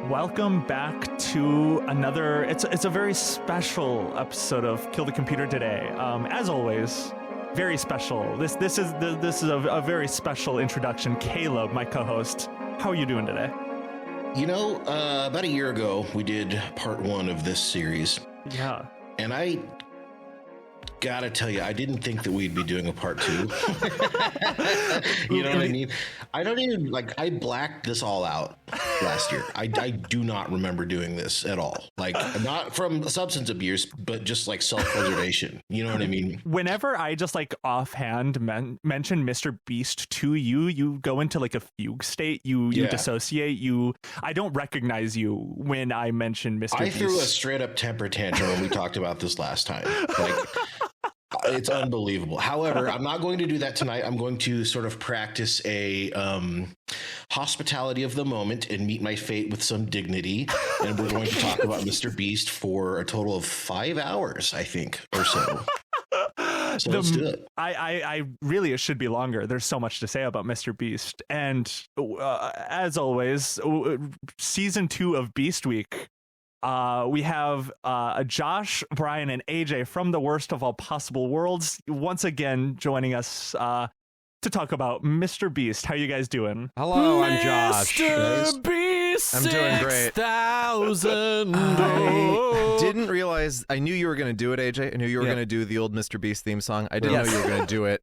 Welcome back to another. It's a very special episode of Kill the Computer today. As always, very special. This is a very special introduction. Caleb, my co-host, how are you doing today? You know, about a year ago, we did part one of this series. Yeah. And I gotta tell you, I didn't think that we'd be doing a part two. You know what I mean? I don't even, I blacked this all out last year. I do not remember doing this at all. Not from substance abuse, but just self-preservation. You know what I mean? Whenever I just offhand mention MrBeast to you, you go into a fugue state. You dissociate. I don't recognize you when I mention MrBeast. I threw a straight up temper tantrum when we talked about this last time. It's unbelievable. However, I'm not going to do that tonight. I'm going to sort of practice a hospitality of the moment and meet my fate with some dignity. And we're going to talk about MrBeast for a total of 5 hours, I think, or so. So let's do it. I really, it should be longer. There's so much to say about MrBeast. And as always, season 2 of Beast Week. We have Josh, Brian, and AJ from the Worst of All Possible Worlds once again joining us to talk about MrBeast. How you guys doing? Hello, I'm Josh. MrBeast, I'm doing great. 6,000. I didn't realize. I knew you were going to do it, AJ. I knew you were going to do the old MrBeast theme song. I didn't know you were going to do it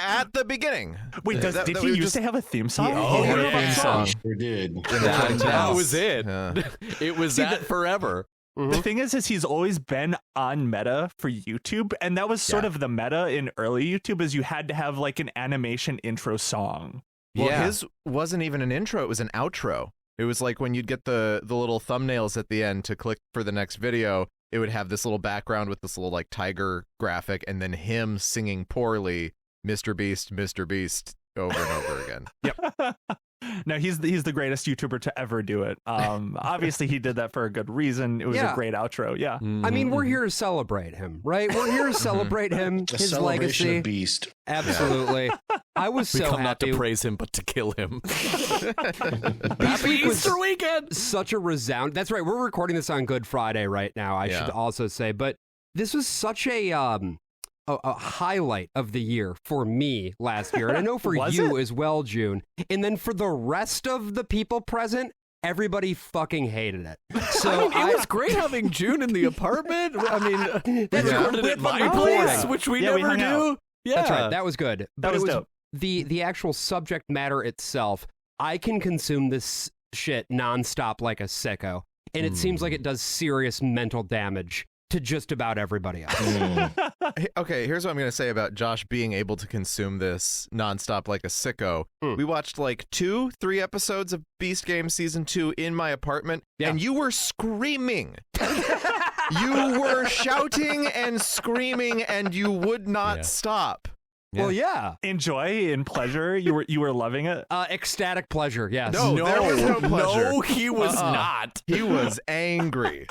at the beginning. Wait, did he used to have a theme song? He had a theme song. Sure did. That was it. Yeah. It was forever. The thing is he's always been on meta for YouTube, and that was sort of the meta in early YouTube, is you had to have an animation intro song. Well, his wasn't even an intro, it was an outro. It was when you'd get the little thumbnails at the end to click for the next video, it would have this little background with this little tiger graphic, and then him singing poorly MrBeast over and over again. Yep. No, he's the greatest YouTuber to ever do it. Obviously he did that for a good reason. It was a great outro. Yeah. I mean, we're here to celebrate him, right? We're here to celebrate him, his legacy. Of Beast. Absolutely. I was so happy. We come not to praise him, but to kill him. Happy Easter weekend. Such a resound. That's right. We're recording this on Good Friday right now, I should also say. But this was such a highlight of the year for me last year, and I know for you as well, June. And then for the rest of the people present, everybody fucking hated it. So it was great having June in the apartment. I mean, that's recorded at my place, which we never do. Yeah, that's right. That was good. But that was dope. The actual subject matter itself. I can consume this shit nonstop like a sicko, and it seems like it does serious mental damage to just about everybody else. Okay, here's what I'm going to say about Josh being able to consume this nonstop like a sicko. We watched 2-3 episodes of Beast Game Season 2 in my apartment, and you were screaming. You were shouting and screaming, and you would not stop. Well, yeah. Enjoy and pleasure. You were loving it. Ecstatic pleasure. Yes. No, there was no pleasure. No, he was not. He was angry.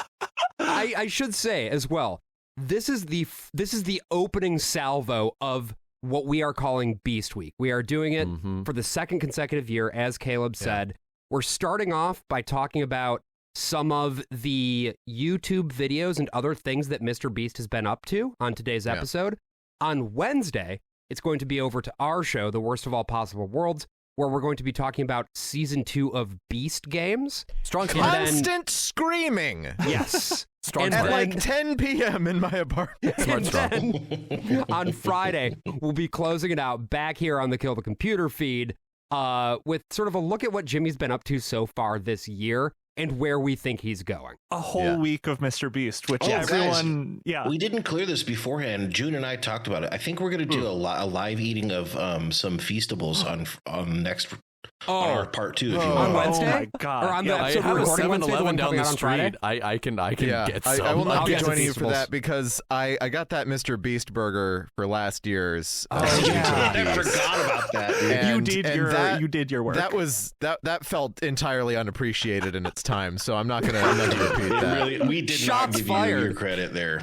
I should say as well, this is the opening salvo of what we are calling Beast Week. We are doing it for the second consecutive year, as Caleb said. We're starting off by talking about some of the YouTube videos and other things that MrBeast has been up to on today's episode. On Wednesday, it's going to be over to our show, The Worst of All Possible Worlds, where we're going to be talking about Season 2 of Beast Games. Constant screaming. Yes. At 10 p.m. in my apartment. Then, on Friday, we'll be closing it out back here on the Kill the Computer feed with sort of a look at what Jimmy's been up to so far this year and where we think he's going. A whole week of MrBeast, which everyone, we didn't clear this beforehand. June and I talked about it. I think we're going to do a live eating of some Feastables on next on our part 2. If you want. On Wednesday? Oh my God. Or on the I episode have we're a recording Wednesday, the 7-Eleven one down coming the out on Friday? street. I can get some. I will not be I'll get joining you some for Feastables. that because I got that MrBeast burger for last year's. I forgot about that. Dude. You did your work. That felt entirely unappreciated in its time, so I'm not gonna repeat that. Really, we did Shots not give fired. you your credit there.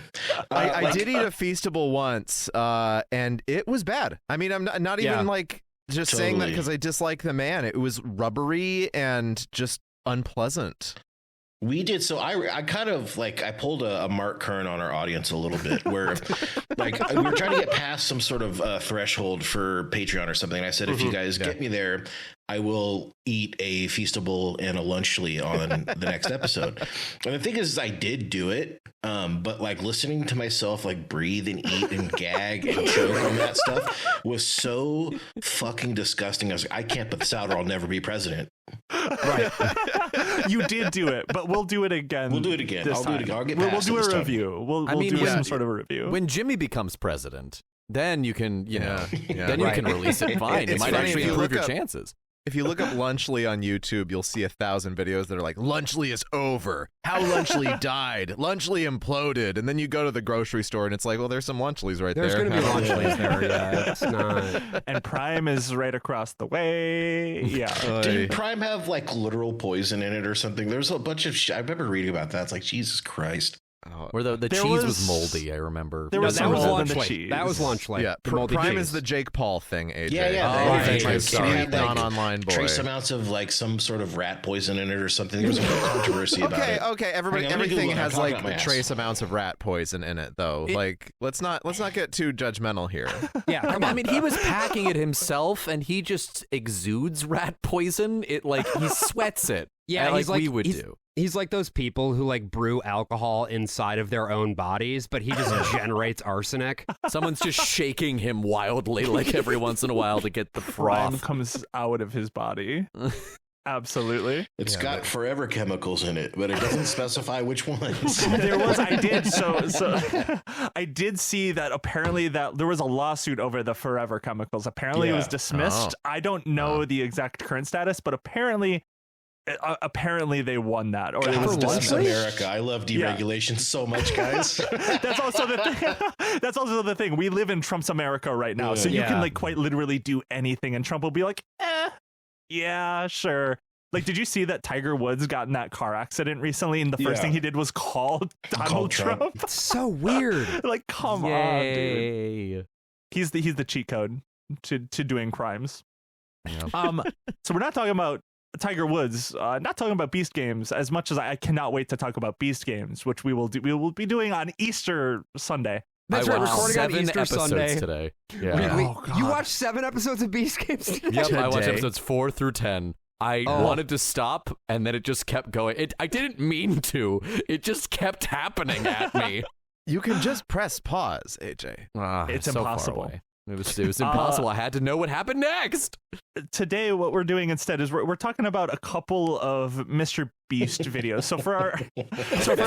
I did eat a Feastable once, and it was bad. I mean, I'm not even just saying that because I dislike the man. It was rubbery and just unpleasant. We did. So I kind of like I pulled a Mark Kern on our audience a little bit where like we were trying to get past some sort of threshold for Patreon or something. And I said, if you guys get me there, I will eat a Feastable and a Lunchly on the next episode. And the thing is I did do it. But like listening to myself like breathe and eat and gag and choke on that stuff was so fucking disgusting. I was like, I can't put this out or I'll never be president. Right. You did do it, but we'll do it again. We'll do it again. I'll do it again. I'll get We'll past do it this a time. review. We'll do some sort of a review. When Jimmy becomes president, then you can, Yeah. then you can release it fine. It It's might funny actually if you improve look your up- chances. If you look up Lunchly on YouTube, you'll see 1,000 videos that are like, Lunchly is over. How Lunchly died. Lunchly imploded. And then you go to the grocery store and it's like, well, there's some Lunchlys right There's there. going to be Lunchlys there. Yeah, it's not. And Prime is right across the way. Yeah. Did Prime have like literal poison in it or something? There's a bunch of I remember reading about that. It's like, Jesus Christ. Where the There cheese was was- moldy, I remember. There No, was that some was mold in the Lunchley. cheese. That was Lunchley. Yeah, The moldy Prime cheese. is the Jake Paul thing, AJ. Yeah. Oh, They okay, had, sorry, they had, like, non-online boy. trace amounts of like some sort of rat poison in it or something. There was a whole controversy about it. Okay. Everybody, Hang on, let me everything Google it. I'm has talking like out my ass. trace amounts of rat poison in it, though. Like, let's not get too judgmental here. Yeah, come on. I mean, he was packing it himself, and he just exudes rat poison. It like he sweats it. Yeah, like he's like we would he's, do. He's like those people who like brew alcohol inside of their own bodies, but he just generates arsenic. Someone's just shaking him wildly, like every once in a while, to get the Prime froth. comes out of his body. Absolutely. It's got forever chemicals in it, but it doesn't specify which ones. There was I did see that apparently that there was a lawsuit over the forever chemicals. Apparently it was Yeah. dismissed. I don't know the exact current status, but apparently they won that, or it was God bless dismissed. America. I love deregulation so much, guys. That's also the thing. That's also the thing. We live in Trump's America right now, so you Yeah. can like quite literally do anything, and Trump will be like, yeah, sure. Like, did you see that Tiger Woods got in that car accident recently, and the first Yeah. thing he did was call Donald Trump? It's so weird. Like, come on, dude. Yay. He's the cheat code to doing crimes. Yeah. So we're not talking about Tiger Woods, not talking about Beast Games as much as I cannot wait to talk about Beast Games, which we will be doing on Easter Sunday. That's I right, watched recording on 7 Easter episodes Sunday. today. Wait, Yeah. wait, Oh, God. you watched 7 episodes of Beast Games today? Yep, I watched Today. episodes 4 through 10. I wanted to stop, and then it just kept going. I didn't mean to. It just kept happening at me. You can just press pause, AJ. It's so impossible. Far away. It was impossible. I had to know what happened next. Today, what we're doing instead is we're talking about a couple of Mr. Beast videos. So for our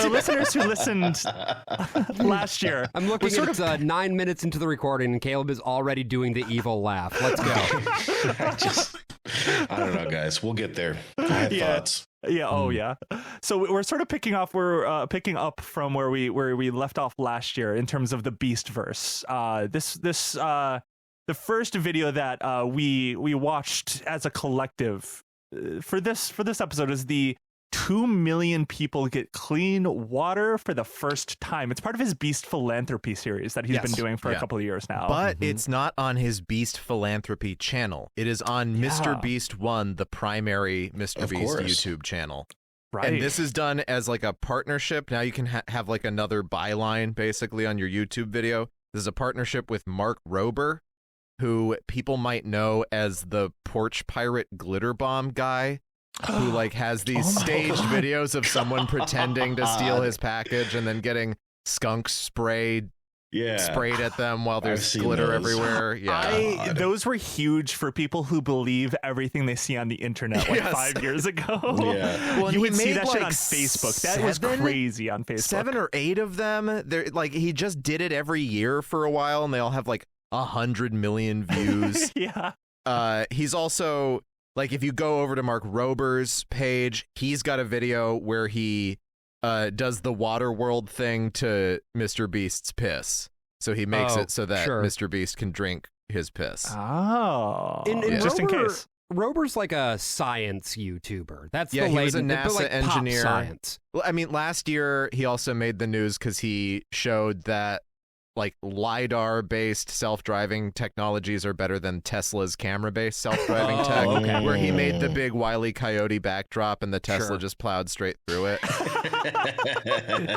listeners who listened last year, I'm looking at 9 minutes into the recording, and Caleb is already doing the evil laugh. Let's go. I don't know, guys. We'll get there. I have thoughts. Yeah. Oh, yeah. So we're sort of picking up from where we left off last year in terms of the Beast verse. The first video that we watched as a collective for this episode is the 2 million people get clean water for the first time. It's part of his Beast philanthropy series that he's been doing for a couple of years now. But it's not on his Beast philanthropy channel. It is on Mr. Beast 1, the primary Mr. Of Beast course. YouTube channel. right. And this is done as like a partnership. Now you can have like another byline basically on your YouTube video. This is a partnership with Mark Rober, who people might know as the porch pirate glitter bomb guy, who like has these staged videos of someone pretending to steal his package and then getting skunk sprayed at them while there's seen glitter those. everywhere. Yeah. Those were huge for people who believe everything they see on the internet like Yes. 5 years ago. Yeah. Well, You he would see made, that shit like, on Facebook. That was 7 crazy on Facebook. 7 or 8 of them. They're like he just did it every year for a while, and they all have like 100 million views. Yeah. He's also like, if you go over to Mark Rober's page, he's got a video where he does the water world thing to Mr. Beast's piss. So he makes it so that Mr. Beast can drink his piss. Oh. Just in case. Rober's like a science YouTuber. That's Yeah, the he was a but NASA like engineer. Pop science. Well, I mean, last year he also made the news because he showed that like LiDAR-based self-driving technologies are better than Tesla's camera-based self-driving tech, okay. where he made the big Wile E. Coyote backdrop and the Tesla Sure. just plowed straight through it.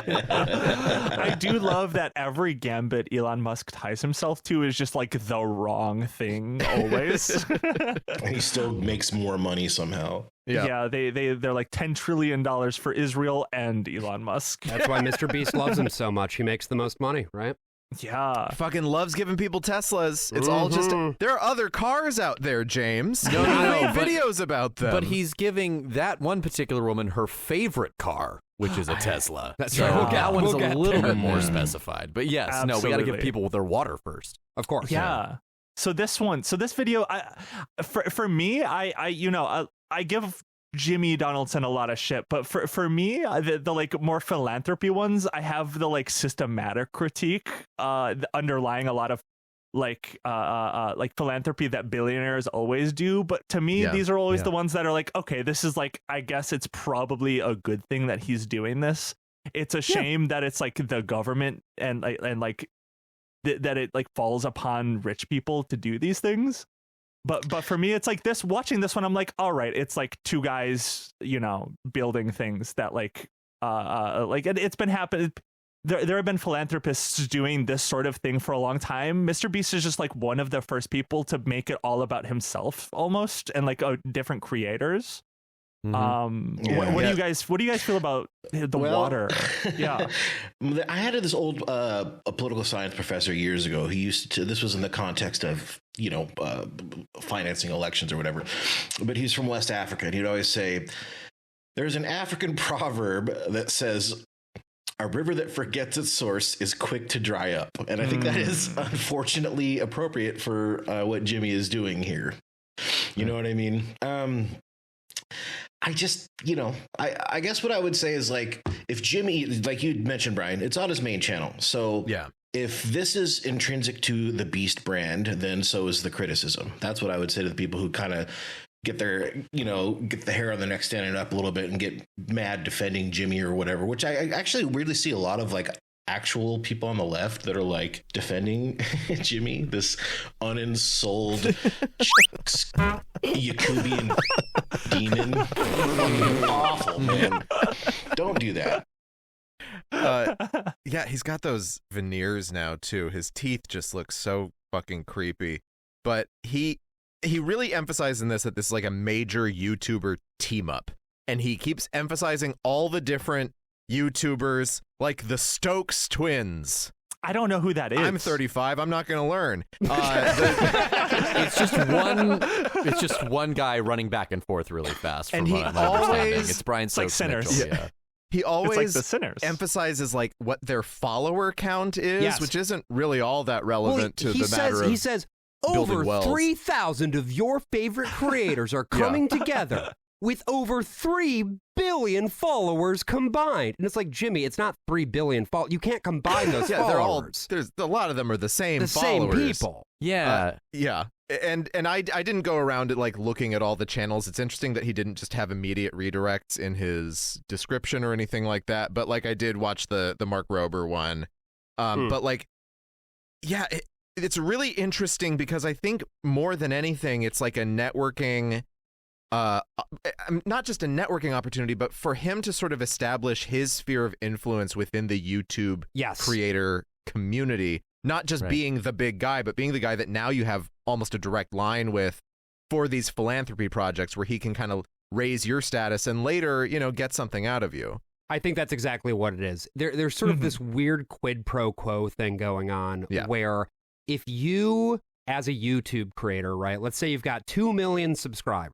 I do love that every gambit Elon Musk ties himself to is just like the wrong thing always. And he still makes more money somehow. Yeah. They're like $10 trillion for Israel and Elon Musk. That's why Mr. Beast loves him so much. He makes the most money, right? Yeah. Fucking loves giving people Teslas. It's all just there are other cars out there, James. No, He no, made but- videos about them. But he's giving that one particular woman her favorite car, which is a Tesla. That's so right. We'll get- that one's we'll a get little there. bit more specified. But yes, no, we got to give Absolutely. people their water first. Of course. Yeah. So this video, for me, I give Jimmy Donaldson a lot of shit, but for me, the like more philanthropy ones, I have the like systematic critique, underlying a lot of like philanthropy that billionaires always do. But to me, these are always the ones that are like, okay, this is like, I guess it's probably a good thing that he's doing this. It's a shame that it's like the government and that it like falls upon rich people to do these things. But for me, it's like this, watching this one, I'm like, all right, it's like two guys, building things that like it's been happening. There have been philanthropists doing this sort of thing for a long time. MrBeast is just like one of the first people to make it all about himself almost, and like different creators. Mm-hmm. What do you guys feel about the water? Yeah. I had this old a political science professor years ago who used to, this was in the context of financing elections or whatever, but he's from West Africa, and he'd always say there's an African proverb that says a river that forgets its source is quick to dry up. And I think that is unfortunately appropriate for what Jimmy is doing here. You know what I mean? I just, I guess what I would say is like, if Jimmy, like you mentioned, Brian, it's on his main channel. So yeah, if this is intrinsic to the Beast brand, then so is the criticism. That's what I would say to the people who kind of get their, get the hair on their neck standing up a little bit and get mad defending Jimmy or whatever, which I actually weirdly see a lot of like actual people on the left that are like defending Jimmy, this unensouled Yakubian demon. Awful, man. Don't do that. Yeah, he's got those veneers now too. His teeth just look so fucking creepy. But he really emphasized in this that this is like a major YouTuber team up, and he keeps emphasizing all the different YouTubers, like the Stokes twins. I don't know who that is. I'm 35. I'm not going to learn. It's just one guy running back and forth really fast. And From he what I'm understanding. always- It's Brian like Stokes Sinners. Mitchell, yeah. He It's always like the Sinners. emphasizes like what their follower count is, Yes. which isn't really all that relevant to the matter he of says building over wells. 3,000 of your favorite creators are coming together with over 3 billion followers combined. And it's like, Jimmy, it's not 3 billion followers. You can't combine those yeah, they're all followers. there's a lot of them are the same the followers. same people. Yeah. Yeah. And I didn't go around it like looking at all the channels. It's interesting that he didn't just have immediate redirects in his description or anything like that. But like I did watch the Mark Rober one. But like, yeah, it's really interesting because I think more than anything, it's like a networking, not just a networking opportunity, but for him to sort of establish his sphere of influence within the YouTube creator community. Not just being the big guy, but being the guy that now you have almost a direct line with for these philanthropy projects where he can kind of raise your status and later, get something out of you. I think that's exactly what it is. There's sort of this weird quid pro quo thing going on where if you, as a YouTube creator, right, let's say you've got 2 million subscribers,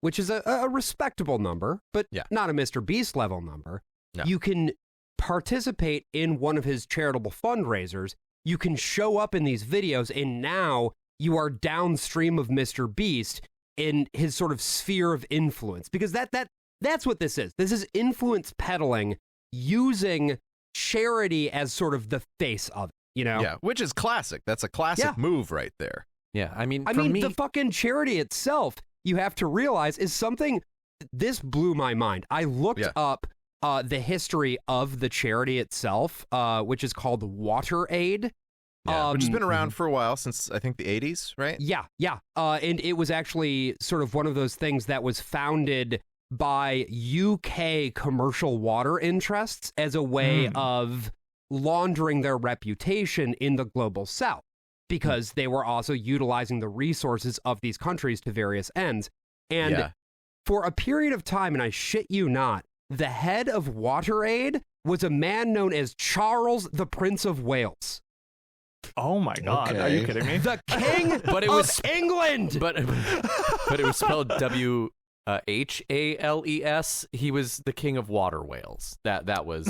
which is a respectable number, but not a MrBeast level number, you can participate in one of his charitable fundraisers. You can show up in these videos, and now you are downstream of MrBeast in his sort of sphere of influence. Because that's what this is. This is influence peddling using charity as sort of the face of it, Yeah, which is classic. That's a classic move right there. Yeah, I mean, the fucking charity itself, you have to realize, is something, this blew my mind. I looked up the history of the charity itself, which is called Water Aid. Yeah, which has been around for a while, since I think the 80s, right? Yeah. And it was actually sort of one of those things that was founded by UK commercial water interests as a way of laundering their reputation in the global south, because they were also utilizing the resources of these countries to various ends. And for a period of time, and I shit you not, the head of WaterAid was a man known as Charles, the Prince of Wales. Oh my God! Okay. Are you kidding me? The king of England. But it was spelled Hales. He was the king of water whales. That was.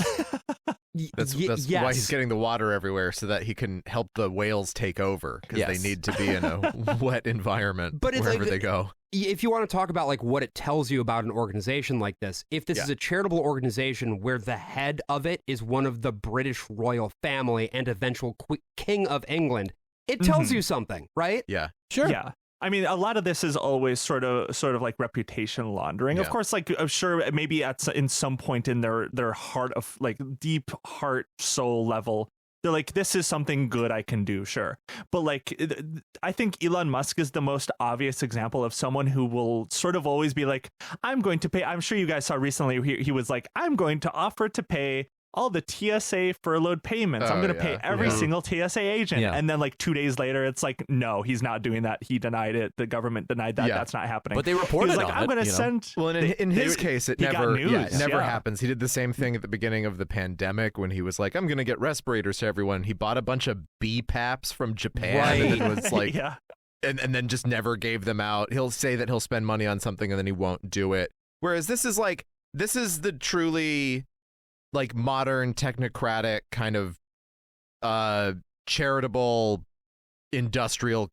That's yes. why he's getting the water everywhere, so that he can help the whales take over, because they need to be in a wet environment But it's wherever like they go. If you want to talk about like what it tells you about an organization like this, if this is a charitable organization where the head of it is one of the British royal family and eventual king of England, it tells you something, right? Yeah. Sure. Yeah. I mean, a lot of this is always sort of like reputation laundering. Yeah. Of course, like I'm sure maybe in some point in their heart of like deep heart soul level, they're like, this is something good I can do, sure. But like, I think Elon Musk is the most obvious example of someone who will sort of always be like, I'm going to pay. I'm sure you guys saw recently he was like, I'm going to offer to pay all the TSA furloughed payments. I'm going to pay every single TSA agent. Yeah. And then like 2 days later, it's like, no, he's not doing that. He denied it. The government denied that. Yeah. That's not happening. But they He reported was like, on I'm it, going to you know? send. Well, and in his case, it he got never, news, it never yeah. happens. He did the same thing at the beginning of the pandemic when he was like, I'm going to get respirators to everyone. He bought a bunch of BPAPs from Japan and it was like, yeah. and then just never gave them out. He'll say that he'll spend money on something and then he won't do it. Whereas this is the truly like modern technocratic kind of charitable industrial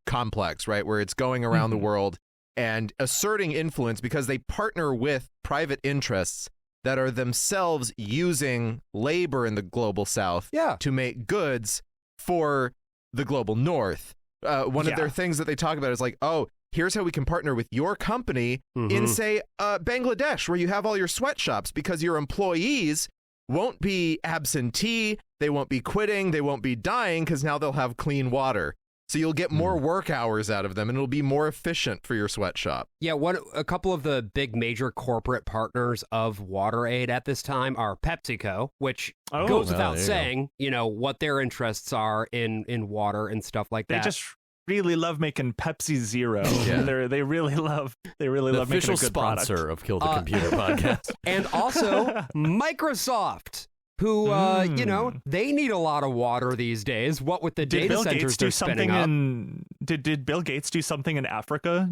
complex, right? Where it's going around the world and asserting influence because they partner with private interests that are themselves using labor in the global south to make goods for the global north. One of their things that they talk about is like, oh, here's how we can partner with your company in, say, Bangladesh, where you have all your sweatshops, because your employees won't be absentee, they won't be quitting, they won't be dying, because now they'll have clean water. So you'll get more work hours out of them, and it'll be more efficient for your sweatshop. Yeah, a couple of the big major corporate partners of WaterAid at this time are PepsiCo, which goes without saying, you know, what their interests are in water and stuff like that. They just really love making Pepsi Zero. They really love making a good official product. sponsor of Kill the Computer podcast. And also Microsoft, who, you know, they need a lot of water these days. What with the data centers they're spinning up. Did Bill Gates do something in Africa?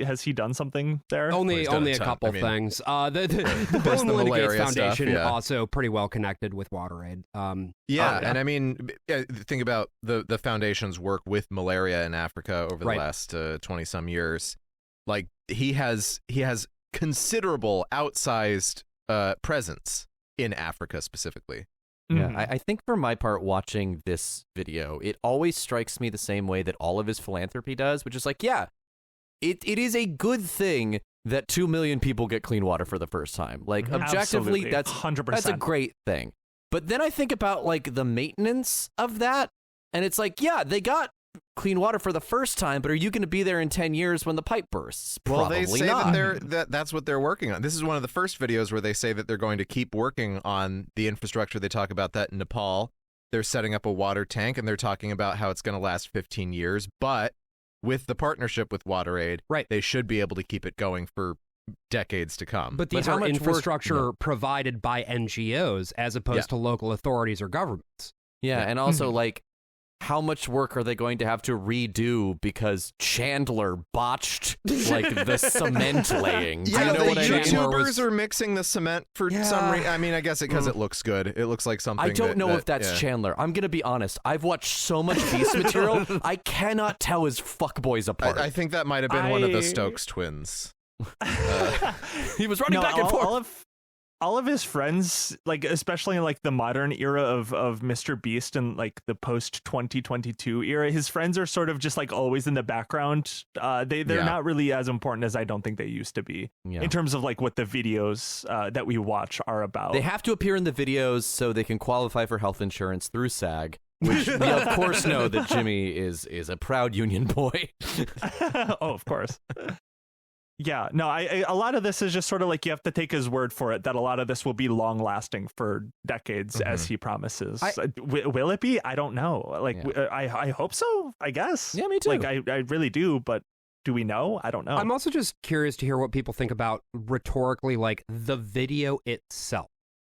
Has he done something there? Only a couple things. The Bill and Melinda Gates Foundation also pretty well connected with WaterAid. And I mean, think about the foundation's work with malaria in Africa over the last 20 some years. Like he has considerable outsized presence in Africa specifically. Yeah, I think for my part, watching this video, it always strikes me the same way that all of his philanthropy does, which is like, it is a good thing that 2 million people get clean water for the first time. Like, objectively, Absolutely. that's 100%. That's a great thing. But then I think about like the maintenance of that, and it's like, they got clean water for the first time, but are you going to be there in 10 years when the pipe bursts? Well, Probably they say not. that's what they're working on. This is one of the first videos where they say that they're going to keep working on the infrastructure. They talk about that in Nepal. They're setting up a water tank, and they're talking about how it's going to last 15 years. But with the partnership with WaterAid, they should be able to keep it going for decades to come. But these are infrastructure provided by NGOs as opposed to local authorities or governments. Yeah, and also like, how much work are they going to have to redo because Chandler botched like the cement laying? Yeah, you know what I mean? YouTubers are mixing the cement for some reason. I mean, I guess because it looks good. It looks like something. I don't know if that's Chandler. I'm gonna be honest. I've watched so much Beast material, I cannot tell his fuckboys apart. I think that might have been one of the Stokes twins. He was running back and forth. All of his friends, like especially in like the modern era of MrBeast and like the post 2022 era, his friends are sort of just like always in the background. They're not really as important as I don't think they used to be in terms of like what the videos that we watch are about. They have to appear in the videos so they can qualify for health insurance through SAG. Which we of course know that Jimmy is a proud Union boy. Oh, of course. Yeah, no, a lot of this is just sort of like you have to take his word for it that a lot of this will be long lasting for decades, as he promises. Will it be? I don't know. Like, I hope so, I guess. Yeah, me too. Like, I really do, but do we know? I don't know. I'm also just curious to hear what people think about rhetorically, like the video itself.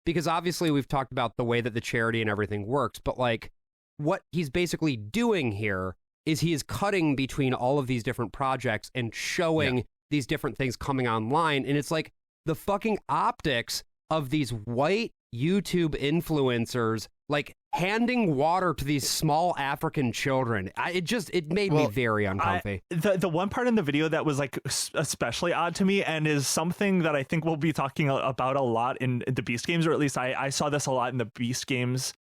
Because obviously we've talked about the way that the charity and everything works, but like what he's basically doing here is he is cutting between all of these different projects and showing these different things coming online. And it's like the fucking optics of these white YouTube influencers, like handing water to these small African children. It made me very uncomfy. The one part in the video that was like especially odd to me and is something that I think we'll be talking about a lot in the Beast games, or at least I saw this a lot in the Beast games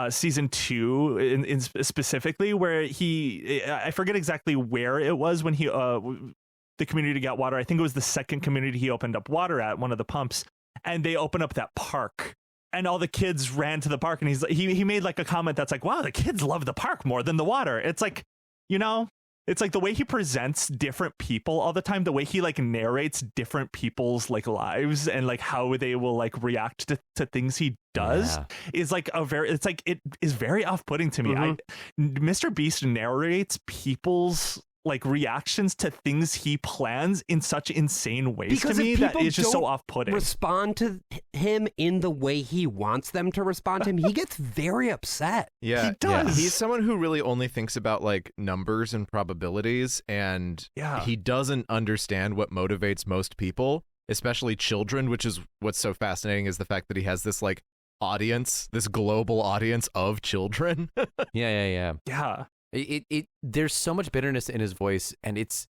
season 2 in specifically, where I forget exactly where it was when he the community got water. I think it was the second community he opened up water at, one of the pumps, and they opened up that park and all the kids ran to the park, and he made like a comment that's like, wow, the kids love the park more than the water. It's like, you know, it's like the way he presents different people all the time, the way he like narrates different people's like lives and like how they will like react to things he does is like it is very off-putting to me. MrBeast narrates people's like reactions to things he plans in such insane ways because to me that it's just so don't off-putting. Respond to him in the way he wants them to respond to him. He gets very upset. Yeah, he does. He's someone who really only thinks about like numbers and probabilities, and he doesn't understand what motivates most people, especially children, which is what's so fascinating is the fact that he has this like audience, this global audience of children. Yeah. There's so much bitterness in his voice, and it's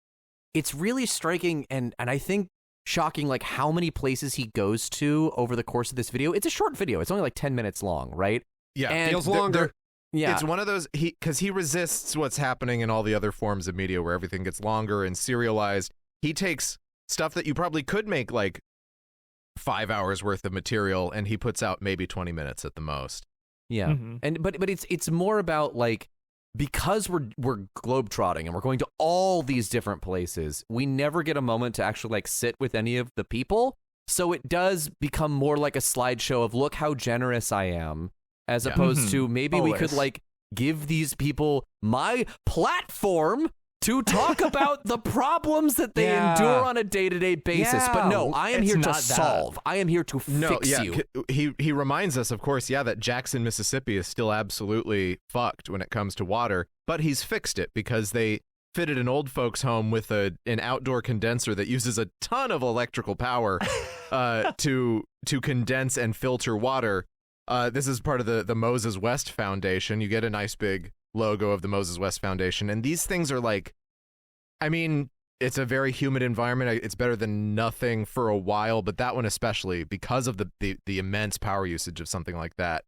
really striking and I think shocking, like how many places he goes to over the course of this video. It's a short video. It's only like 10 minutes long, right? Yeah, and feels longer. It's one of those, because he resists what's happening in all the other forms of media where everything gets longer and serialized. He takes stuff that you probably could make like 5 hours worth of material, and he puts out maybe 20 minutes at the most. Yeah, and but it's more about like, because we're globetrotting and we're going to all these different places, we never get a moment to actually like sit with any of the people. So it does become more like a slideshow of look how generous I am, as opposed to maybe we could like give these people my platform to talk about the problems that they endure on a day-to-day basis. But no, I am here to solve. I am here to fix you. He reminds us, of course, that Jackson, Mississippi is still absolutely fucked when it comes to water, but he's fixed it because they fitted an old folks home with an outdoor condenser that uses a ton of electrical power to condense and filter water. This is part of the Moses West Foundation. You get a nice big logo of the Moses West Foundation, and these things are like, I mean, it's a very humid environment. It's better than nothing for a while, but that one especially, because of the immense power usage of something like that,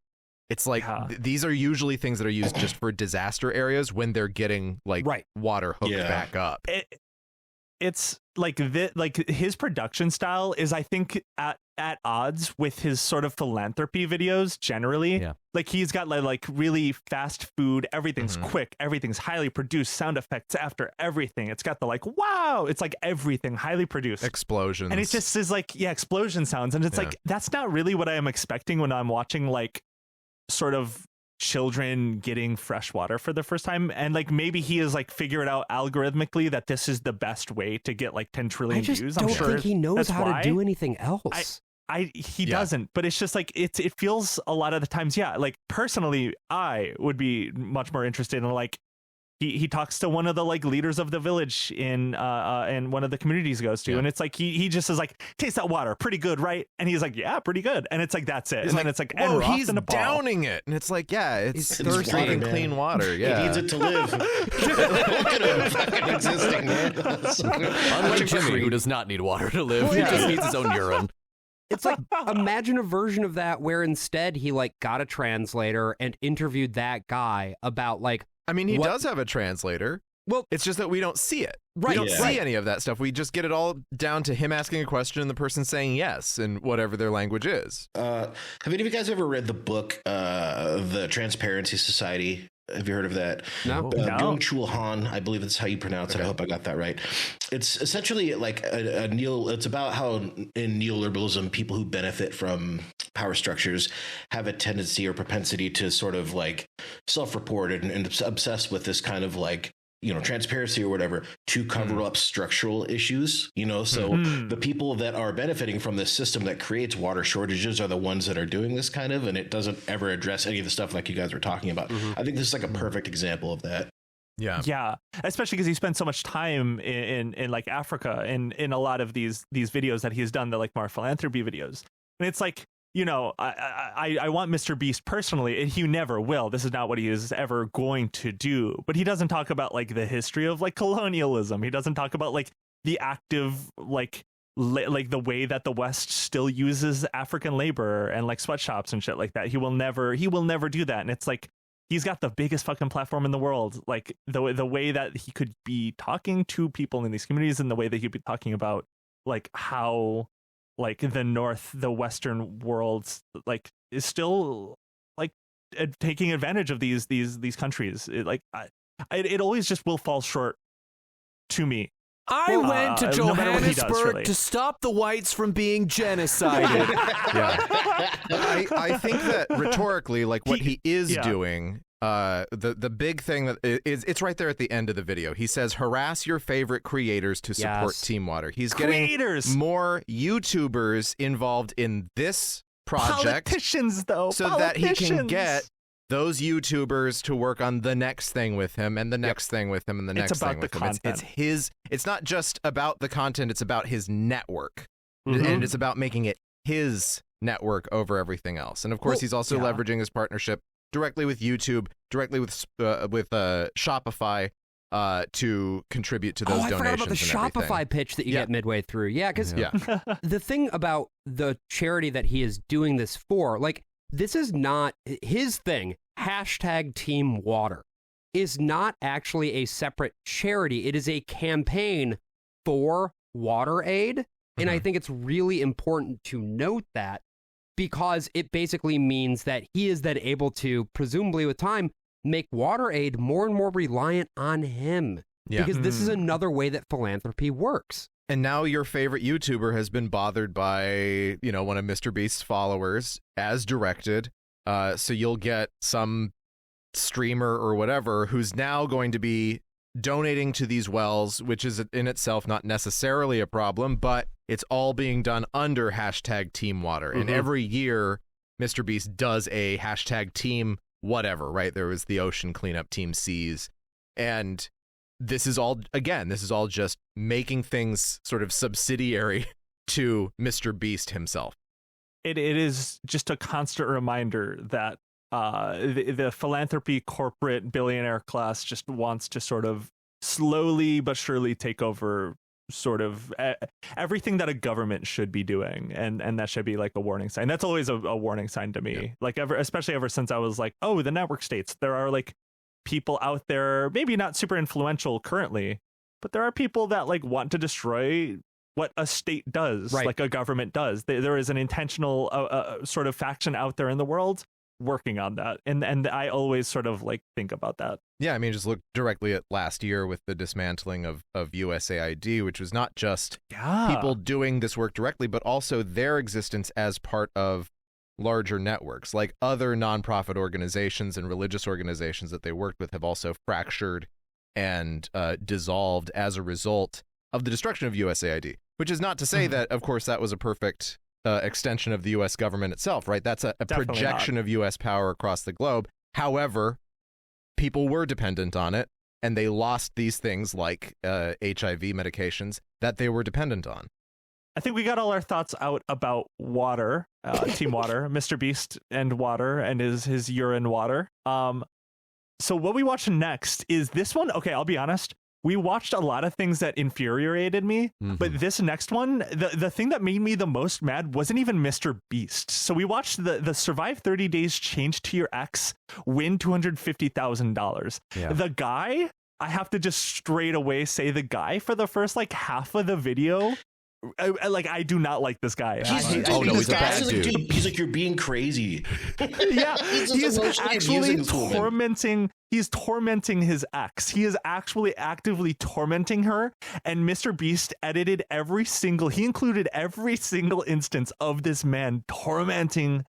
it's like these are usually things that are used just for disaster areas when they're getting like water hooked back up. It's like his production style is, I think, at odds with his sort of philanthropy videos generally. Yeah. Like he's got like really fast food, everything's quick, everything's highly produced, sound effects after everything. It's got the like, wow, it's like everything highly produced. Explosions. And it just is like, explosion sounds. And it's like, that's not really what I am expecting when I'm watching like sort of children getting fresh water for the first time. And like maybe he is like figure it out algorithmically that this is the best way to get like 10 trillion views. I just don't think he knows how to do anything else. He doesn't, but it's just like it feels a lot of the times, like personally I would be much more interested in like he talks to one of the like leaders of the village in one of the communities he goes to, and it's like he just is like, taste that water, pretty good, right? And he's like, yeah, pretty good. And it's like, that's it. And then it's like, whoa, he's downing it, and it's like, it's drinking clean water. Yeah, he needs it to live. Look at him fucking existing, man. Unlike Jimmy, who does not need water to live, he just needs his own urine. It's like, imagine a version of that where instead he like got a translator and interviewed that guy about like, I mean, he does have a translator. Well, It's just that we don't see it. Right. We don't Yeah. see any of that stuff. We just get it all down to him asking a question and the person saying yes in whatever their language is. Have any of you guys ever read the book, The Transparency Society? Have you heard of that? No. Byung-Chul Han, I believe that's how you pronounce it. I hope I got that right. It's essentially like it's about how in neoliberalism, people who benefit from power structures have a tendency or propensity to sort of like self-report and obsess with this kind of like, transparency or whatever to cover up structural issues, so the people that are benefiting from this system that creates water shortages are the ones that are doing this kind of, and it doesn't ever address any of the stuff like you guys were talking about. I think this is like a perfect example of that. Yeah, especially because he spends so much time in like Africa and in a lot of these videos that he's done, the like more philanthropy videos. And it's like, I want MrBeast personally, and he never will. This is not what he is ever going to do. But he doesn't talk about like the history of like colonialism. He doesn't talk about like the active like the way that the West still uses African labor and like sweatshops and shit like that. He will never do that. And it's like he's got the biggest fucking platform in the world. Like the way that he could be talking to people in these communities and the way that he'd be talking about like how like the Western world like is still like taking advantage of these countries. It always just will fall short to me. I went to no matter what he does, Johannesburg really. to stop the whites from being genocided. I think that rhetorically, like what he is yeah. doing, the big thing that is, it's right there at the end of the video. He says, harass your favorite creators to support Yes. Team Water. He's Creators! getting more YouTubers involved in this project Politicians, though. so that he can Politicians. get those YouTubers to work on the next thing with him and the next thing with him and the It's next about thing the with him. It's content. it's not just about the content, it's about his network. And it's about making it his network over everything else. And of course, he's also leveraging his partnership directly with YouTube, directly with Shopify to contribute to those I donations. forgot about the and Shopify everything. pitch that you get midway through. Yeah, because the thing about the charity that he is doing this for, like, this is not his thing. #Team Water is not actually a separate charity. It is a campaign for water aid. And I think it's really important to note that because it basically means that he is then able to, presumably with time, make water aid more and more reliant on him. Yeah. Because this is another way that philanthropy works. And now your favorite YouTuber has been bothered by, one of MrBeast's followers as directed. So you'll get some streamer or whatever who's now going to be donating to these wells, which is in itself not necessarily a problem, but it's all being done under #Team Water. And every year, MrBeast does a #Team whatever, right? There was the ocean cleanup Team Seas. And this is all just making things sort of subsidiary to MrBeast himself. It is just a constant reminder that the philanthropy corporate billionaire class just wants to sort of slowly but surely take over sort of everything that a government should be doing, and that should be like a warning sign. That's always a warning sign to me. Like especially ever since I was like, oh, the network states, there are like people out there, maybe not super influential currently, but there are people that like want to destroy what a state does, like a government does. There is an intentional sort of faction out there in the world working on that, and I always sort of like think about that. Yeah, I mean, just look directly at last year with the dismantling of USAID, which was not just people doing this work directly, but also their existence as part of larger networks. Like other nonprofit organizations and religious organizations that they worked with have also fractured and dissolved as a result of the destruction of USAID, which is not to say that, of course, that was a perfect extension of the U.S. government itself, right? That's a projection of U.S. power across the globe. However, people were dependent on it, and they lost these things like HIV medications that they were dependent on. I think we got all our thoughts out about water, Team Water, MrBeast and water, and his urine water. So what we watch next is this one. Okay, I'll be honest. We watched a lot of things that infuriated me, but this next one, the thing that made me the most mad wasn't even MrBeast. So we watched the Survive 30 Days, Change to Your Ex, win $250,000. The guy I have to just straight away say the guy for the first like half of the video. I do not like this guy. he's a bad dude. He's like, you're being crazy. Yeah, he's actually tormenting. He's tormenting his ex. He is actually actively tormenting her. And MrBeast edited he included every single instance of this man tormenting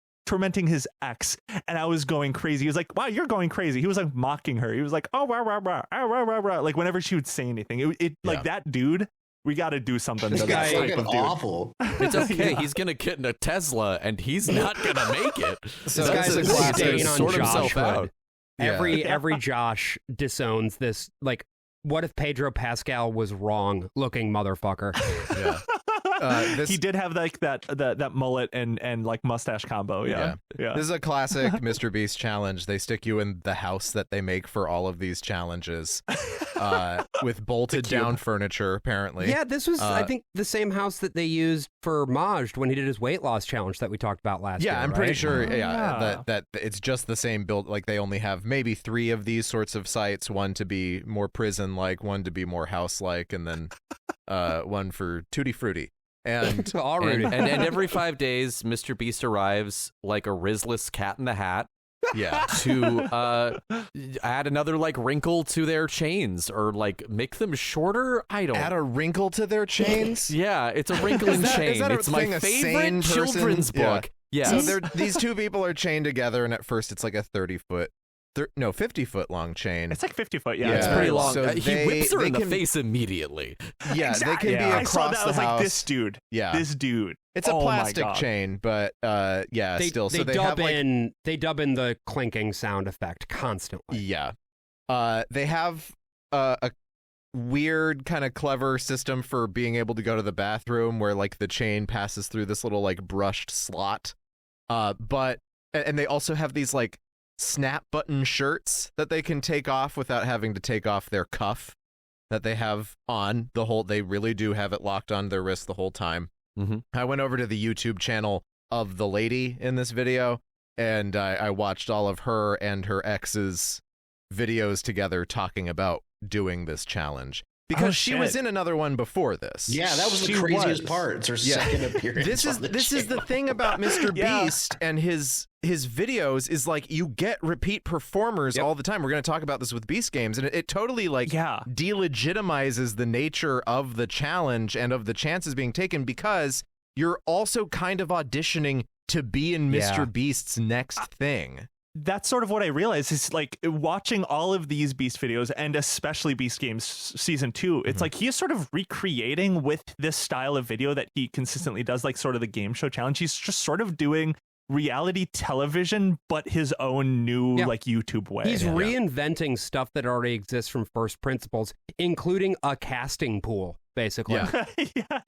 his ex. And I was going crazy. He was like, wow, you're going crazy. He was like mocking her. He was like, oh, rah, rah, rah, rah, rah, rah. Like whenever she would say anything, like that dude. We got to do something to This that guy's type of dude. awful. It's okay. He's gonna get in a Tesla, and he's not gonna make it. So this guy's a classic on sort himself Josh. out. Every Josh disowns this. Like, what if Pedro Pascal was wrong looking motherfucker? Yeah. He did have like that mullet and like mustache combo. Yeah. This is a classic MrBeast challenge. They stick you in the house that they make for all of these challenges, with bolted down furniture. Apparently, yeah. This was, I think, the same house that they used for Majd when he did his weight loss challenge that we talked about last year. Yeah, I'm right? pretty sure. That it's just the same build. Like they only have maybe 3 of these sorts of sites. One to be more prison-like, one to be more house-like, and then one for Tutti Frutti. And every 5 days, MrBeast arrives like a Rizless Cat in the Hat. Yeah, to add another like wrinkle to their chains or like make them shorter. I don't add a wrinkle to their chains. Yeah, it's a wrinkle in chain. It's my favorite children's book. Yeah. So these 2 people are chained together, and at first it's like a 50-foot long chain. It's like 50 foot. Yeah, it's pretty long. So he whips her in the face immediately. Yeah, exactly. They can be across I saw that. I was the house. Like, this dude. Yeah, this dude. It's a plastic chain, but They still. So they dub in the clinking sound effect constantly. Yeah, they have a weird kind of clever system for being able to go to the bathroom, where like the chain passes through this little like brushed slot. And they also have these like snap button shirts that they can take off without having to take off their cuff that they have on the whole. They really do have it locked on their wrist the whole time. Mm-hmm. I went over to the YouTube channel of the lady in this video, and I watched all of her and her ex's videos together talking about doing this challenge. Because she was in another one before this. Yeah, that was the craziest part. It's her second appearance. This is the thing about MrBeast and his videos is like you get repeat performers all the time. We're going to talk about this with Beast Games, and it totally like delegitimizes the nature of the challenge and of the chances being taken, because you're also kind of auditioning to be in MrBeast's next thing. That's sort of what I realized is like watching all of these Beast videos, and especially Beast Games season 2. It's like he is sort of recreating with this style of video that he consistently does, like sort of the game show challenge. He's just sort of doing reality television, but his own new like YouTube way. He's reinventing stuff that already exists from first principles, including a casting pool, basically.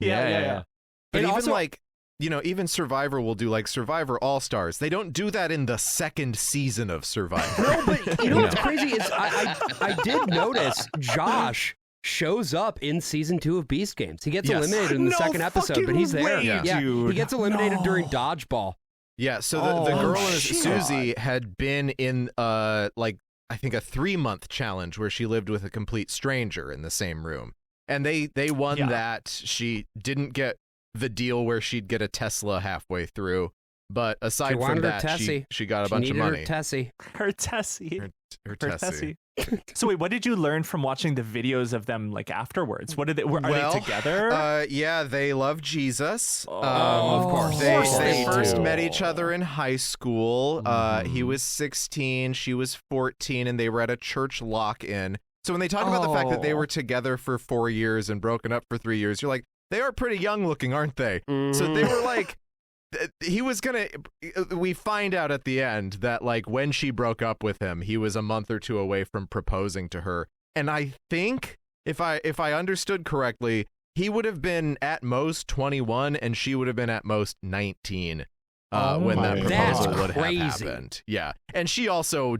Yeah. But even also, like, you know, even Survivor will do like Survivor All-Stars. They don't do that in the second season of Survivor. No, but you know what's crazy is I did notice Josh shows up in season 2 of Beast Games. He gets eliminated in the second episode, but he's there. Dude. He gets eliminated during Dodgeball. Yeah, so the girl Susie had been in like I think a 3-month challenge where she lived with a complete stranger in the same room. And they won that. She didn't get the deal where she'd get a Tesla halfway through, but aside from that, she got a bunch of money. Her Tessie. Her Tessie. So wait, what did you learn from watching the videos of them like afterwards? What did are they together? Yeah, they love Jesus. Of course. They first met each other in high school. He was 16, she was 14, and they were at a church lock-in. So when they talk about the fact that they were together for 4 years and broken up for 3 years, you're like, they are pretty young looking, aren't they? So they were like, we find out at the end that like when she broke up with him, he was a month or 2 away from proposing to her. And I think if I understood correctly, he would have been at most 21 and she would have been at most 19 when that proposal would have happened. Yeah. And she also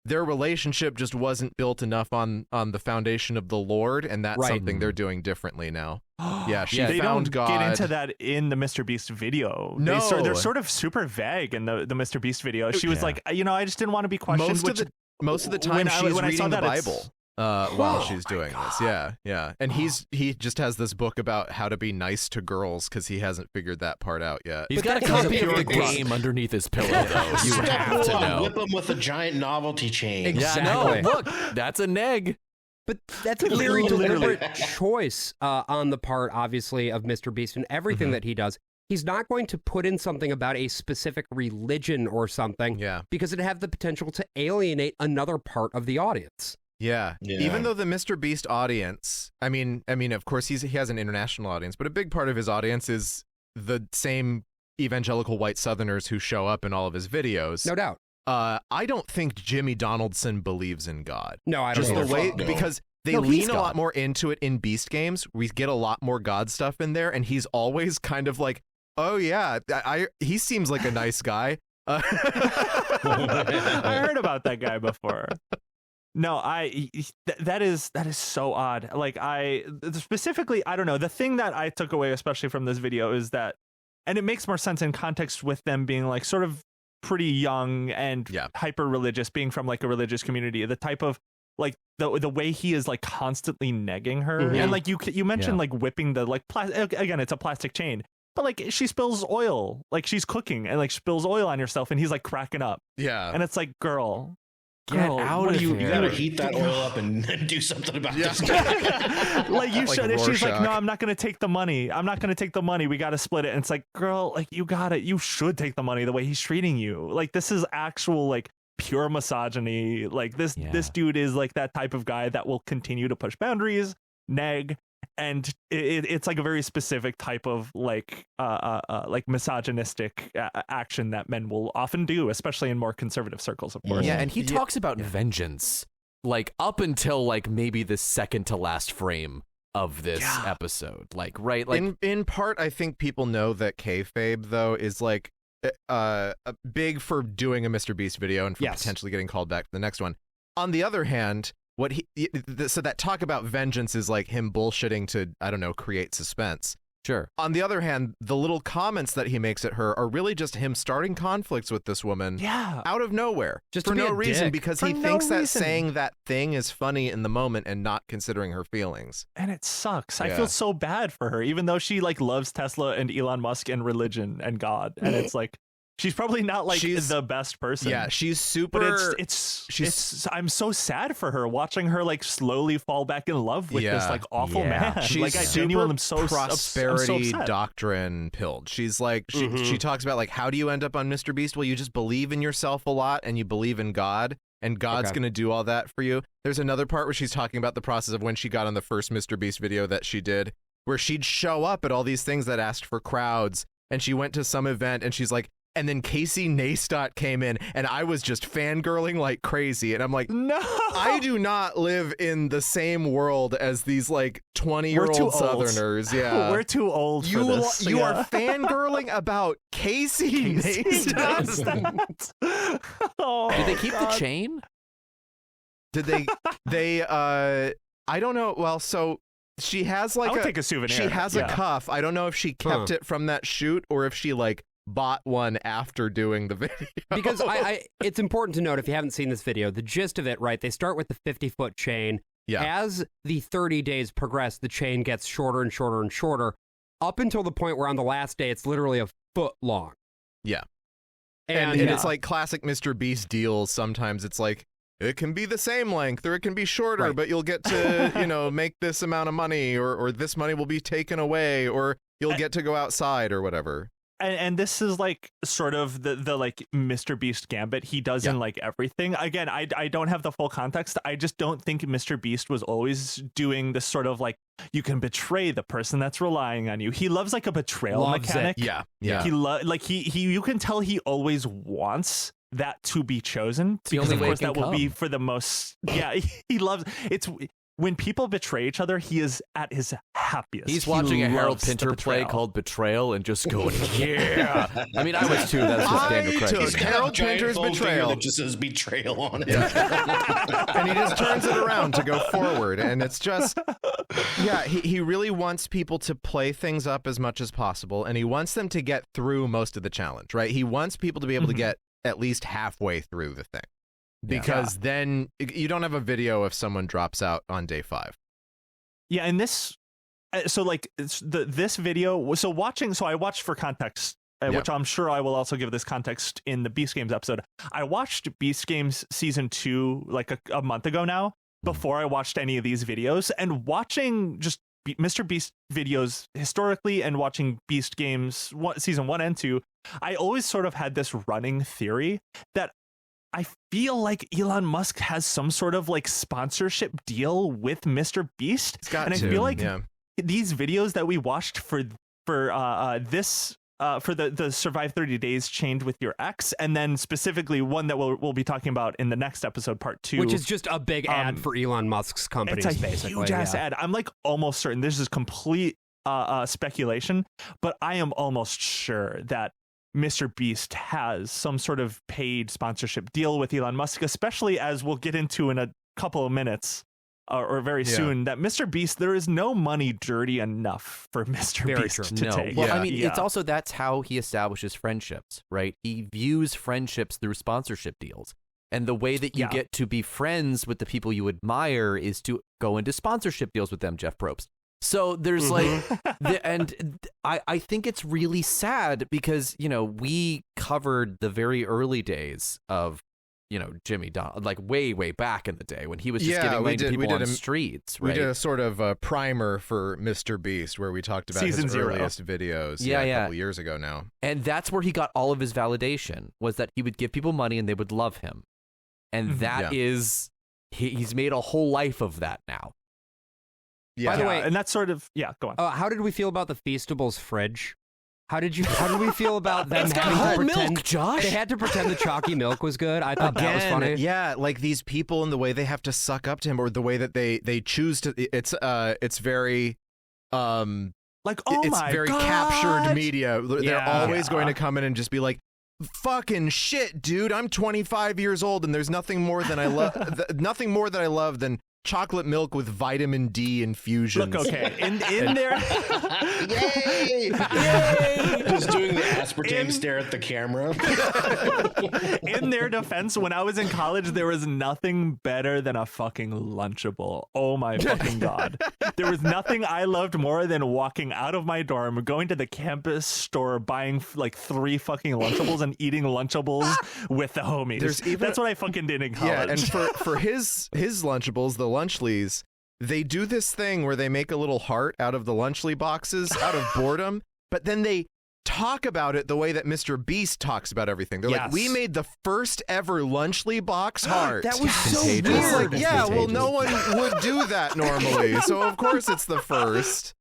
their relationship just wasn't built enough on the foundation of the Lord, and that's something they're doing differently now. Yeah, they found don't God. get into that in the MrBeast video. No, they're sort of super vague in the MrBeast video. She was like, I just didn't want to be questioned. Most of the time, she's reading the Bible. while she's doing this. Yeah. And he just has this book about how to be nice to girls because he hasn't figured that part out yet. He's got a copy of the game underneath his pillow, though. You have to know. Whip him with a giant novelty chain. Exactly. Yeah, no, look, that's an egg. But that's a very deliberate choice on the part, obviously, of MrBeast and everything that he does. He's not going to put in something about a specific religion or something because it'd have the potential to alienate another part of the audience. Yeah. Even though the MrBeast audience, I mean, of course, he has an international audience, but a big part of his audience is the same evangelical white Southerners who show up in all of his videos. No doubt. I don't think Jimmy Donaldson believes in God. No, I don't Just know. the way, because they lean a lot more into it in Beast games. We get a lot more God stuff in there, and he's always kind of like, oh yeah, he seems like a nice guy. I heard about that guy before. No, that is so odd. Like specifically, I don't know. The thing that I took away, especially from this video, is that, and it makes more sense in context with them being like sort of pretty young and hyper religious, being from like a religious community. The type of like the way he is like constantly negging her, and like you mentioned like whipping the like again, it's a plastic chain. But like she spills oil, like she's cooking and like spills oil on herself, and he's like cracking up. Yeah, and it's like, girl, get out of here. You gotta heat that oil up and do something about this. Like you should. And she's like, no, I'm not gonna take the money. I'm not gonna take the money. We gotta split it. And it's like, girl, like you should take the money the way he's treating you. Like this is actual like pure misogyny. Like this dude is like that type of guy that will continue to push boundaries, neg. And it's like a very specific type of like misogynistic action that men will often do, especially in more conservative circles, of course. Yeah, and he talks about vengeance, like up until like maybe the second to last frame of this episode. Like, right? Like in part, I think people know that kayfabe though is like big for doing a MrBeast video and for potentially getting called back to the next one. On the other hand, so that talk about vengeance is like him bullshitting to, I don't know, create suspense. Sure. On the other hand, the little comments that he makes at her are really just him starting conflicts with this woman out of nowhere. Just for to be no a reason, dick. because For he no thinks that reason. saying that thing is funny in the moment and not considering her feelings. And it sucks. I feel so bad for her, even though she like loves Tesla and Elon Musk and religion and God. And it's like, she's probably not like the best person. Yeah, she's super. But I'm so sad for her, watching her like slowly fall back in love with this like awful man. She's like I super genuinely am so prosperity upset. doctrine pilled. She's like she talks about like, how do you end up on MrBeast? Well, you just believe in yourself a lot and you believe in God, and God's going to do all that for you. There's another part where she's talking about the process of when she got on the first MrBeast video that she did, where she'd show up at all these things that asked for crowds, and she went to some event and she's like, and then Casey Neistat came in, and I was just fangirling like crazy. And I'm like, no, I do not live in the same world as these like 20-year-old Southerners. Yeah, we're too old for this. You are fangirling about Casey Neistat. Did they keep the chain? Did they? I don't know. Well, so she has like I would take a souvenir. She has a cuff. I don't know if she kept it from that shoot or if she like bought one after doing the video. Because it's important to note, if you haven't seen this video, the gist of it, right? They start with the 50-foot chain. Yeah. As the 30 days progress, the chain gets shorter and shorter and shorter, up until the point where on the last day, it's literally a foot long. Yeah. And it's like classic MrBeast deals. Sometimes it's like, it can be the same length or it can be shorter, but you'll get to, make this amount of money or this money will be taken away or you'll get to go outside or whatever. And this is like sort of the like MrBeast gambit he does in like everything. Again, I don't have the full context. I just don't think MrBeast was always doing this sort of like, you can betray the person that's relying on you. He loves like a betrayal mechanic. Yeah. He you can tell he always wants that to be chosen, because of course that will be for the most. Yeah, he loves it's. When people betray each other, he is at his happiest. He's watching a Harold Pinter play called Betrayal and just going, yeah. I mean, I was too. That's just Daniel Craig. He's Harold Pinter's Betrayal. That just says betrayal on it. Yeah. And he just turns it around to go forward. And it's just, he really wants people to play things up as much as possible. And he wants them to get through most of the challenge, right? He wants people to be able to get at least halfway through the thing. because then you don't have a video if someone drops out on day 5. Yeah, and this, so like this video. So I watched for context, which I'm sure I will also give this context in the Beast Games episode. I watched Beast Games season 2 like a month ago now, before I watched any of these videos, and watching just Mr. Beast videos historically and watching Beast Games season 1 and 2, I always sort of had this running theory that I feel like Elon Musk has some sort of like sponsorship deal with Mr. Beast. I feel like these videos that we watched for this for the Survive 30 Days Chained with Your Ex, and then specifically one that we'll be talking about in the next episode, part 2, which is just a big ad for Elon Musk's company. It's a basically huge ass ad. I'm like almost certain this is complete speculation, but I am almost sure that Mr. Beast has some sort of paid sponsorship deal with Elon Musk, especially as we'll get into in a couple of minutes or very soon, that Mr. Beast, there is no money dirty enough for Mr. Beast to take. Well, I mean, it's also, that's how he establishes friendships, right? He views friendships through sponsorship deals. And the way that you get to be friends with the people you admire is to go into sponsorship deals with them, Jeff Probst. So there's like, I think it's really sad because, we covered the very early days of, Jimmy Donald, like way back in the day when he was just giving money to people on the streets, right? We did a sort of a primer for Mr. Beast where we talked about his earliest videos a couple years ago now. And that's where he got all of his validation, was that he would give people money and they would love him. And that is, he's made a whole life of that now. Yeah. By the way, and that's sort of go on. How did we feel about the Feastables fridge? How did we feel about them it's got having whole to pretend? Milk, Josh. They had to pretend the chalky milk was good. I thought that was funny. Yeah, like these people and the way they have to suck up to him, or the way that they choose to. It's very like it's very God. Captured media. They're always going to come in and just be like, fucking shit, dude, I'm 25 years old and there's nothing more than I love nothing more that I love than chocolate milk with vitamin D infusions. Look, okay, in there, yay! Yay! Just doing the aspartame stare at the camera. In their defense, when I was in college, there was nothing better than a fucking Lunchable. Oh my fucking God. There was nothing I loved more than walking out of my dorm, going to the campus store, buying like 3 fucking Lunchables and eating Lunchables with the homies. That's what I fucking did in college. Yeah, and for his Lunchables, the Lunchleys, they do this thing where they make a little heart out of the Lunchly boxes out of boredom, but then they talk about it the way that Mr. Beast talks about everything. They're like, we made the first ever Lunchly box heart. That was so weird. weird. Like, well, no one would do that normally, so of course it's the first.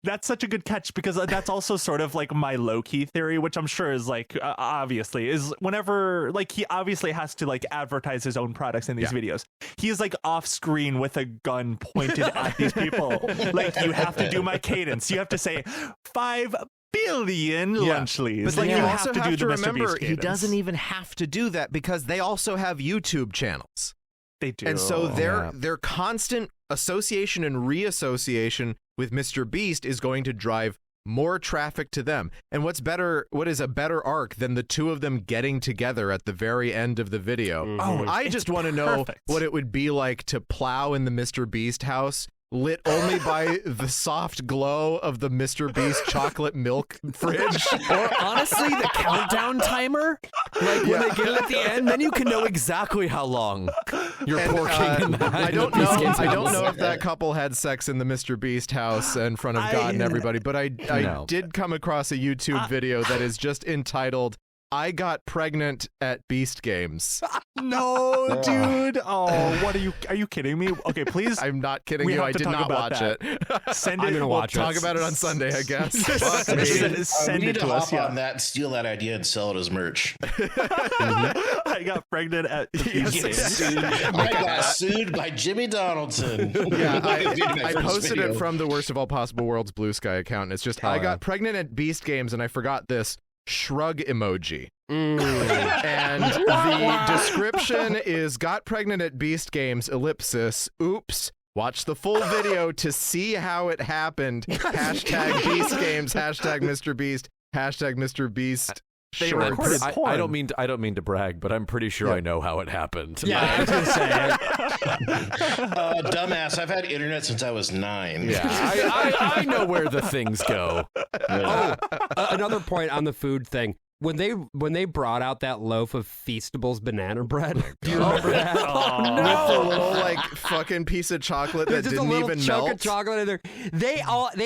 That's such a good catch, because that's also sort of like my low-key theory, which I'm sure is like obviously is whenever like he obviously has to like advertise his own products in these videos, he is like off screen with a gun pointed at these people. Like, you have to do my cadence, you have to say 5 billion Lunchleys. But then like, you have also to have do to the remember, Mr. Beast he cadence. doesn't even have to do that because they also have YouTube channels. They do. And so their constant association and reassociation with Mr. Beast is going to drive more traffic to them. And what is a better arc than the two of them getting together at the very end of the video? Mm-hmm. I just want to know what it would be like to plow in the Mr. Beast house, lit only by the soft glow of the Mr. Beast chocolate milk fridge. Or honestly, the countdown timer. Like when they get it at the end, then you can know exactly how long you're porking in that. I don't know if that couple had sex in the Mr. Beast house in front of God and everybody, but I did come across a YouTube video that is just entitled "I Got Pregnant at Beast Games." No, dude. Oh, what are you kidding me? Okay, please. I'm not kidding you. I did not watch it. Send it. I'm gonna watch it. Talk about it on Sunday, I guess. Send we it need to us. on that, steal that idea, and sell it as merch. I got pregnant at the Beast Games. I got sued by Jimmy Donaldson. Yeah, I posted it from the Worst of All Possible Worlds Blue Sky account. And it's just, I got pregnant at Beast Games and I forgot this shrug emoji. And the description is got pregnant at Beast Games, ellipsis, oops. Watch the full video to see how it happened. Hashtag Beast Games, hashtag Mr. Beast, hashtag Mr. Beast They Sure. recorded porn. I don't mean to brag, but I'm pretty sure I know how it happened. Yeah, I was gonna say. Dumbass, I've had internet since I was 9. Yeah, I know where the things go. Another point on the food thing. When they brought out that loaf of Feastables banana bread, do you remember that? With the little like fucking piece of chocolate that Just didn't a little even chunk melt. of chocolate in there. They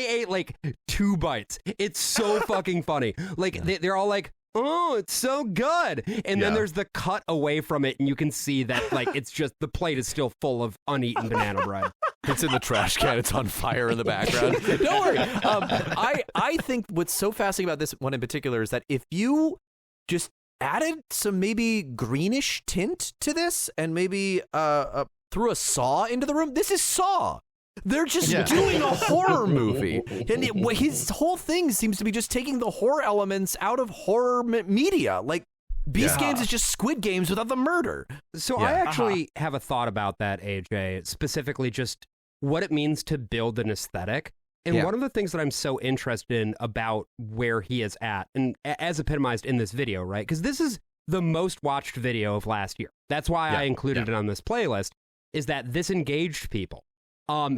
ate like 2 bites. It's so fucking funny. Like they're all like, "Oh, it's so good," and then there's the cut away from it, and you can see that like it's just the plate is still full of uneaten banana bread. It's in the trash can. It's on fire in the background. Don't worry. I think what's so fascinating about this one in particular is that if you just added some maybe greenish tint to this and maybe threw a Saw into the room, this is Saw. They're just doing a horror movie. And his whole thing seems to be just taking the horror elements out of horror media. Like, Beast Games is just Squid Games without the murder. So I actually have a thought about that, AJ, specifically just what it means to build an aesthetic. And one of the things that I'm so interested in about where he is at, and as epitomized in this video, right? Because this is the most watched video of last year. That's why I included it on this playlist, is that this engaged people.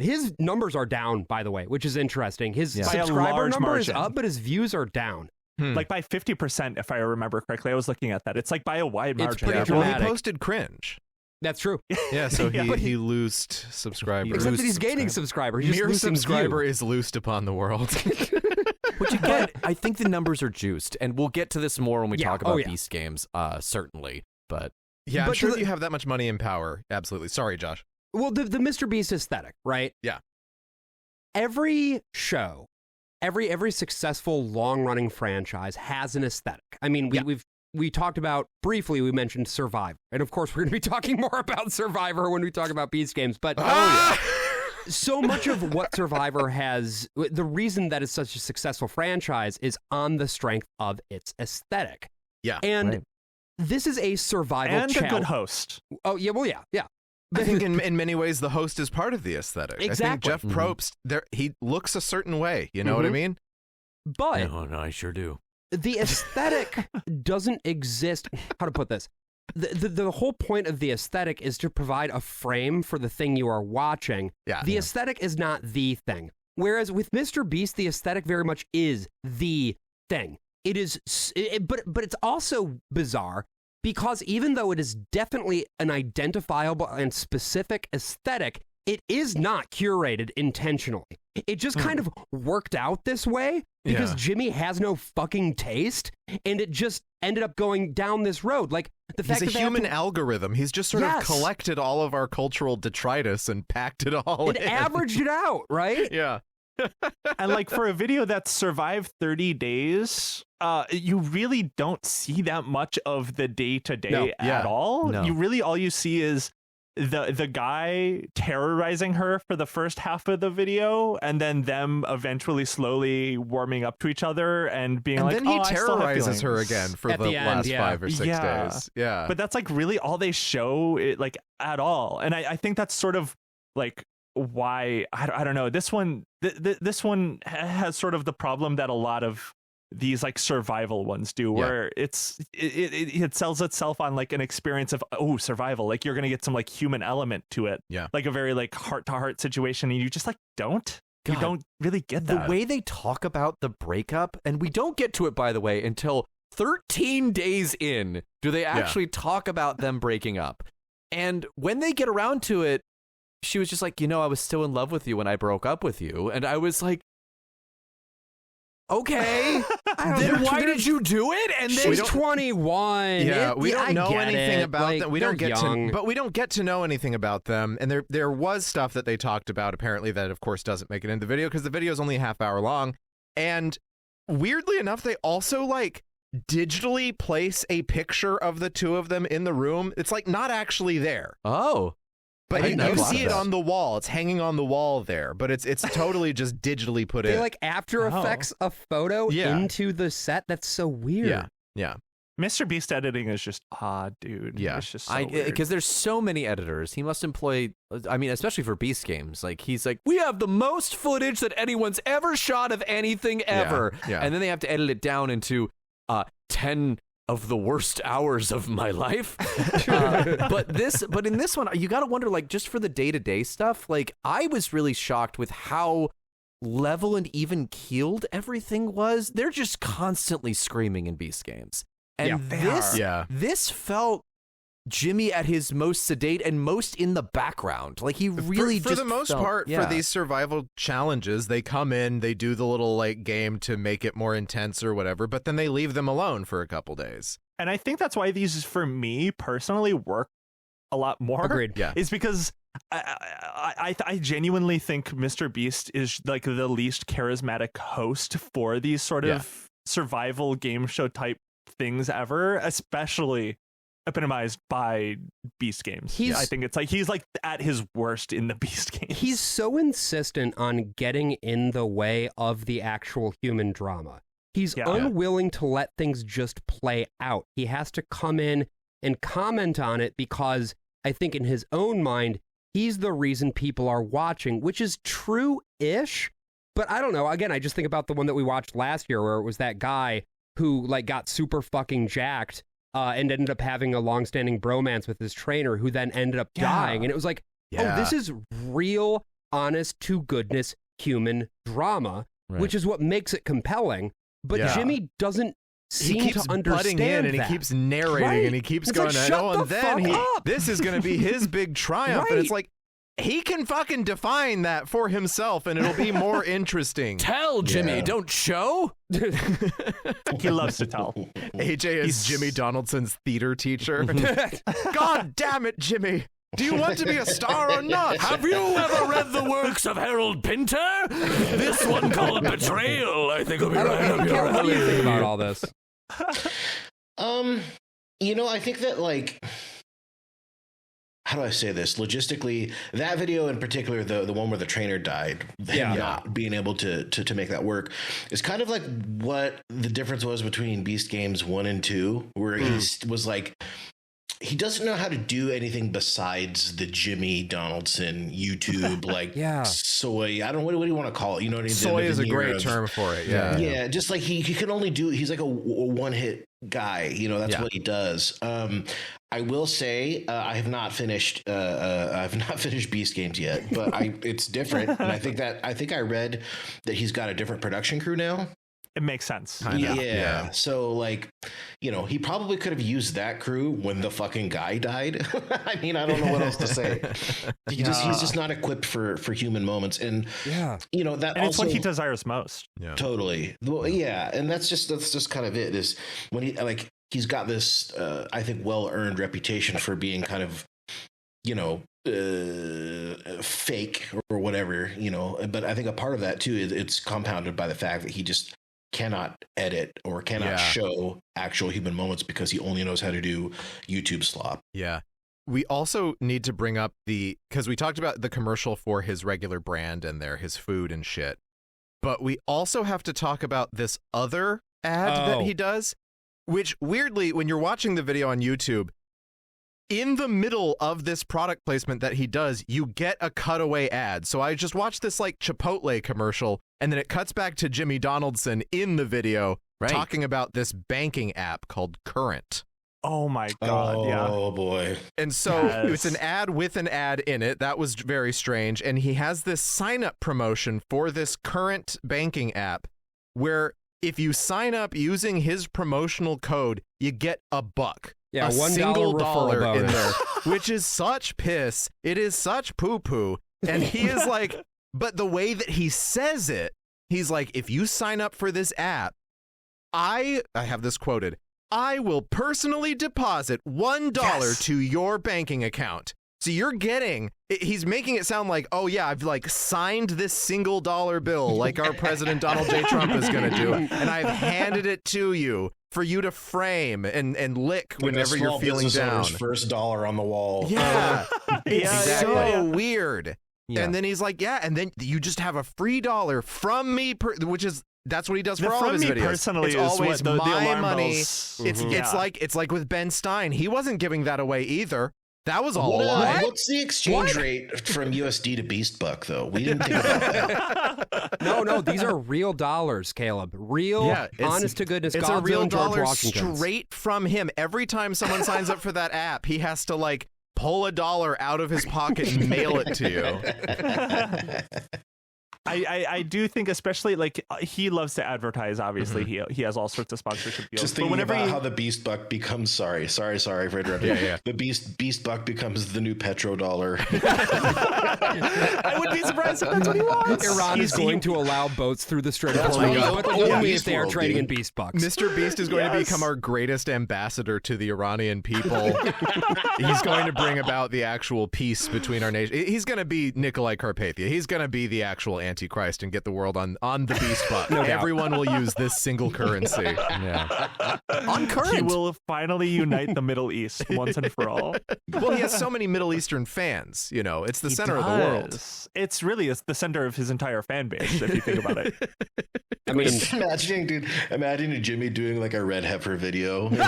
His numbers are down, by the way, which is interesting. His subscriber number is up, but his views are down. Like by 50%, if I remember correctly. I was looking at that. It's like by a wide margin. It's pretty Well, dramatic. he posted cringe. That's true. Yeah, so he loosed subscribers. Except that he's gaining subscribers. He's just Mere losing subscriber view. is loosed upon the world. Which again, I think the numbers are juiced, and we'll get to this more when we talk about yeah. Beast Games, certainly. But Yeah, I'm But sure the- that you have that much money and power. Absolutely. Sorry, Josh. Well, the MrBeast aesthetic, right? Yeah. Every show, every successful long-running franchise has an aesthetic. I mean, we talked about briefly. We mentioned Survivor, and of course, we're going to be talking more about Survivor when we talk about Beast Games. But so much of what Survivor has, the reason that it's such a successful franchise is on the strength of its aesthetic. Yeah. And this is a survival And a challenge. good host. Oh yeah, well yeah. I think in many ways the host is part of the aesthetic. Exactly. I think Jeff Probst, he looks a certain way. You know what I mean? But no, I sure do. the aesthetic doesn't exist. How to put this? The whole point of the aesthetic is to provide a frame for the thing you are watching. Yeah. The aesthetic is not the thing. Whereas with MrBeast, the aesthetic very much is the thing. It is, but it's also bizarre because even though it is definitely an identifiable and specific aesthetic, it is not curated intentionally. It just kind of worked out this way because Jimmy has no fucking taste, and it just ended up going down this road. Like the fact He's a that they have human to- algorithm. He's just sort of collected all of our cultural detritus and packed it all it in. averaged it out, right? Yeah. And like for a video that survived 30 days, you really don't see that much of the day to day at all. No. You really all you see is the guy terrorizing her for the first half of the video, and then them eventually slowly warming up to each other and being And like, then he "Oh, I still have terrorizes her feelings." again for At the the end, last yeah. 5 or 6 Yeah. days. Yeah. But that's like really all they show it like at all. And I think that's sort of like why I don't know. This one this one has sort of the problem that a lot of these like survival ones do, where it sells itself on like an experience of survival. Like you're gonna get some like human element to it. Yeah. Like a very like heart to heart situation, and you just like don't. You God, don't really get that. The way they talk about the breakup, and we don't get to it, by the way, until 13 days in, do they actually talk about them breaking up. And when they get around to it, she was just like, I was still in love with you when I broke up with you. And I was like, okay, then why did you do it? And then She's 21. Yeah, It- we don't I know get anything it. about Like, them. We they're don't get young. but we don't get to know anything about them. And there was stuff that they talked about apparently that of course doesn't make it into the video because the video is only a half hour long. And weirdly enough, they also like digitally place a picture of the two of them in the room. It's like not actually there. Oh. But I you didn't know see it that. on the wall. It's hanging on the wall there, but it's totally just digitally put They in. like After Effects a photo Yeah. into the set. That's so weird. Yeah. MrBeast editing is just odd, dude. Yeah. It's just so weird. Because there's so many editors. He must employ, I mean, especially for Beast Games. Like, he's like, we have the most footage that anyone's ever shot of anything ever. Yeah. And then they have to edit it down into 10 of the worst hours of my life. But in this one, you got to wonder, like, just for the day-to-day stuff, like, I was really shocked with how level and even keeled everything was. They're just constantly screaming in Beast games. And this felt Jimmy at his most sedate and most in the background. Like, he really for the most part, yeah. for these survival challenges, they come in, they do the little like game to make it more intense or whatever, but then they leave them alone for a couple days. And I think that's why these, for me personally, work a lot more. Agreed. Yeah. Is because I genuinely think MrBeast is like the least charismatic host for these sort of survival game show type things ever, especially epitomized by Beast games. I think it's like he's like at his worst in the Beast games. He's so insistent on getting in the way of the actual human drama. He's unwilling to let things just play out. He has to come in and comment on it because I think in his own mind, he's the reason people are watching, which is true-ish. But I don't know. Again, I just think about the one that we watched last year where it was that guy who like got super fucking jacked and ended up having a long-standing bromance with his trainer who then ended up dying. And it was like, oh, this is real, honest, to goodness human drama, which is what makes it compelling. But Jimmy doesn't seem to understand butting in and that. he keeps narrating and he keeps It's going, like, shut and the then fuck up. this is going to be his big triumph. And it's like, he can fucking define that for himself and it'll be more interesting. Tell Jimmy, don't show. He loves to tell. AJ is Jimmy Donaldson's theater teacher. God damn it, Jimmy. Do you want to be a star or not? Have you ever read the works of Harold Pinter? This one called Betrayal, I think will be right up your What do you think alley. about all this? You know, I think that, like, how do I say this? Logistically, that video in particular, the one where the trainer died, not being able to make that work, is kind of like what the difference was between Beast Games 1 and 2, where he was like, he doesn't know how to do anything besides the Jimmy Donaldson YouTube, like soy. I don't know, what do you want to call it? You know what I mean? Soy is a great term for it. Yeah. Just like he can only do, he's like a one-hit guy. You know, that's what he does. I will say I have not finished Beast Games yet, but it's different. And I think I read that he's got a different production crew now. It makes sense. Yeah. So, like, you know, he probably could have used that crew when the fucking guy died. I mean, I don't know what else to say. He's just not equipped for human moments. And you know, that and also, it's what he desires most. Yeah. Totally. Well, and that's just kind of it, is when he's got this I think well-earned reputation for being kind of, you know, fake or whatever, you know. But I think a part of that too is it's compounded by the fact that he just cannot edit or cannot show actual human moments because he only knows how to do YouTube slop. Yeah. We also need to bring up because we talked about the commercial for his regular brand and his food and shit, but we also have to talk about this other ad that he does, which weirdly, when you're watching the video on YouTube, in the middle of this product placement that he does, you get a cutaway ad. So I just watched this like Chipotle commercial, and then it cuts back to Jimmy Donaldson in the video talking about this banking app called Current. Oh my God. Oh boy. And so it's an ad with an ad in it. That was very strange. And he has this sign up promotion for this Current banking app where if you sign up using his promotional code, you get $1. Yeah, $1 $1 referral in bonus. there, which is such piss. It is such poo-poo. And he is like, but the way that he says it, he's like, if you sign up for this app, I have this quoted, I will personally deposit $1 to your banking account. So you're getting, he's making it sound like, oh yeah, I've like signed this $1 bill like our President Donald J. Trump is going to do, and I've handed it to you for you to frame and lick whenever you're feeling down. First dollar on the wall. Yeah. It's so Yeah. weird. Yeah. And then he's like, yeah, and then you just have a free $1 from me, that's what he does for all of his videos. Personally it's is always what the my alarm money. bells- It's like with Ben Stein. He wasn't giving that away either. That was all a lie. What's the exchange rate from USD to Beast Buck, though? We didn't think about that. No, these are real dollars, Caleb. Real, honest to goodness, it's Godzilla a real and George dollar Washington. straight from him. Every time someone signs up for that app, he has to like pull $1 out of his pocket and mail it to you. I do think, especially like he loves to advertise. Obviously, he has all sorts of sponsorship deals. Just thinking about how the Beast Buck becomes sorry for interrupting. Yeah. The Beast Buck becomes the new petrodollar. I would be surprised if that's what he wants. Iran is going to allow boats through the Strait of Hormuz, but only if they are trading in Beast Bucks. MrBeast is going to become our greatest ambassador to the Iranian people. He's going to bring about the actual peace between our nations. He's going to be Nikolai Carpathia. He's going to be the actual Antichrist and get the world on the Beast Buck. Everyone will use this single currency. Yeah. On current. He will finally unite the Middle East once and for all. Well, he has so many Middle Eastern fans. You know, it's the center of the world. It's the center of his entire fan base, if you think about it. I mean, imagine Jimmy doing like a red heifer video. The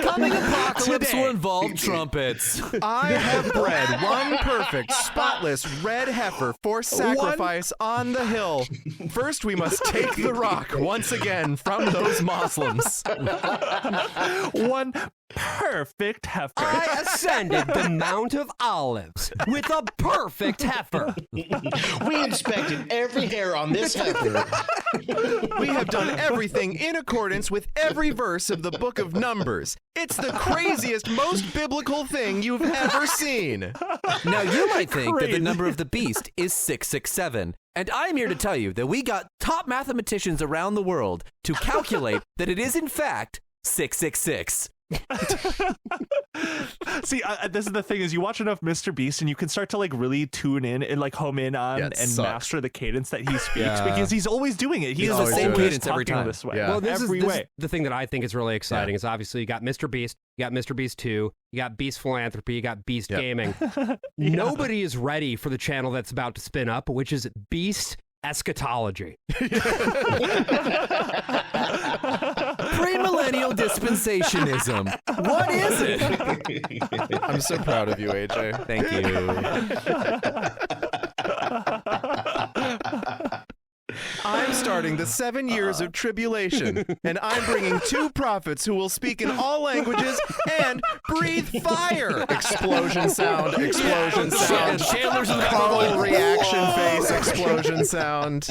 coming apocalypse will involve trumpets. I have bred one perfect, spotless red heifer for sacrifice on the hill. First, we must take the rock once again from those Muslims. One perfect heifer. I ascended the Mount of Olives with a perfect heifer. We inspected every hair on this heifer. We have done everything in accordance with every verse of the book of Numbers. It's the craziest, most biblical thing you've ever seen. Now, you might think that the number of the beast is 667. And I'm here to tell you that we got top mathematicians around the world to calculate that it is, in fact, 666. See, this is the thing: is you watch enough MrBeast and you can start to like really tune in and like home in on and master the cadence that he speaks because he's always doing it. He has the same cadence every time. This way. Yeah. Well, this is the thing that I think is really exciting is obviously you got MrBeast, you got MrBeast 2, you got Beast Philanthropy, you got Beast Gaming. Nobody is ready for the channel that's about to spin up, which is Beast Eschatology. Premillennial dispensationism. What is it? I'm so proud of you, AJ. Thank you. I'm starting the 7 years of tribulation, and I'm bringing 2 prophets who will speak in all languages and breathe fire. Explosion sound, explosion sound. Chandler's in the Carl reaction face, explosion sound.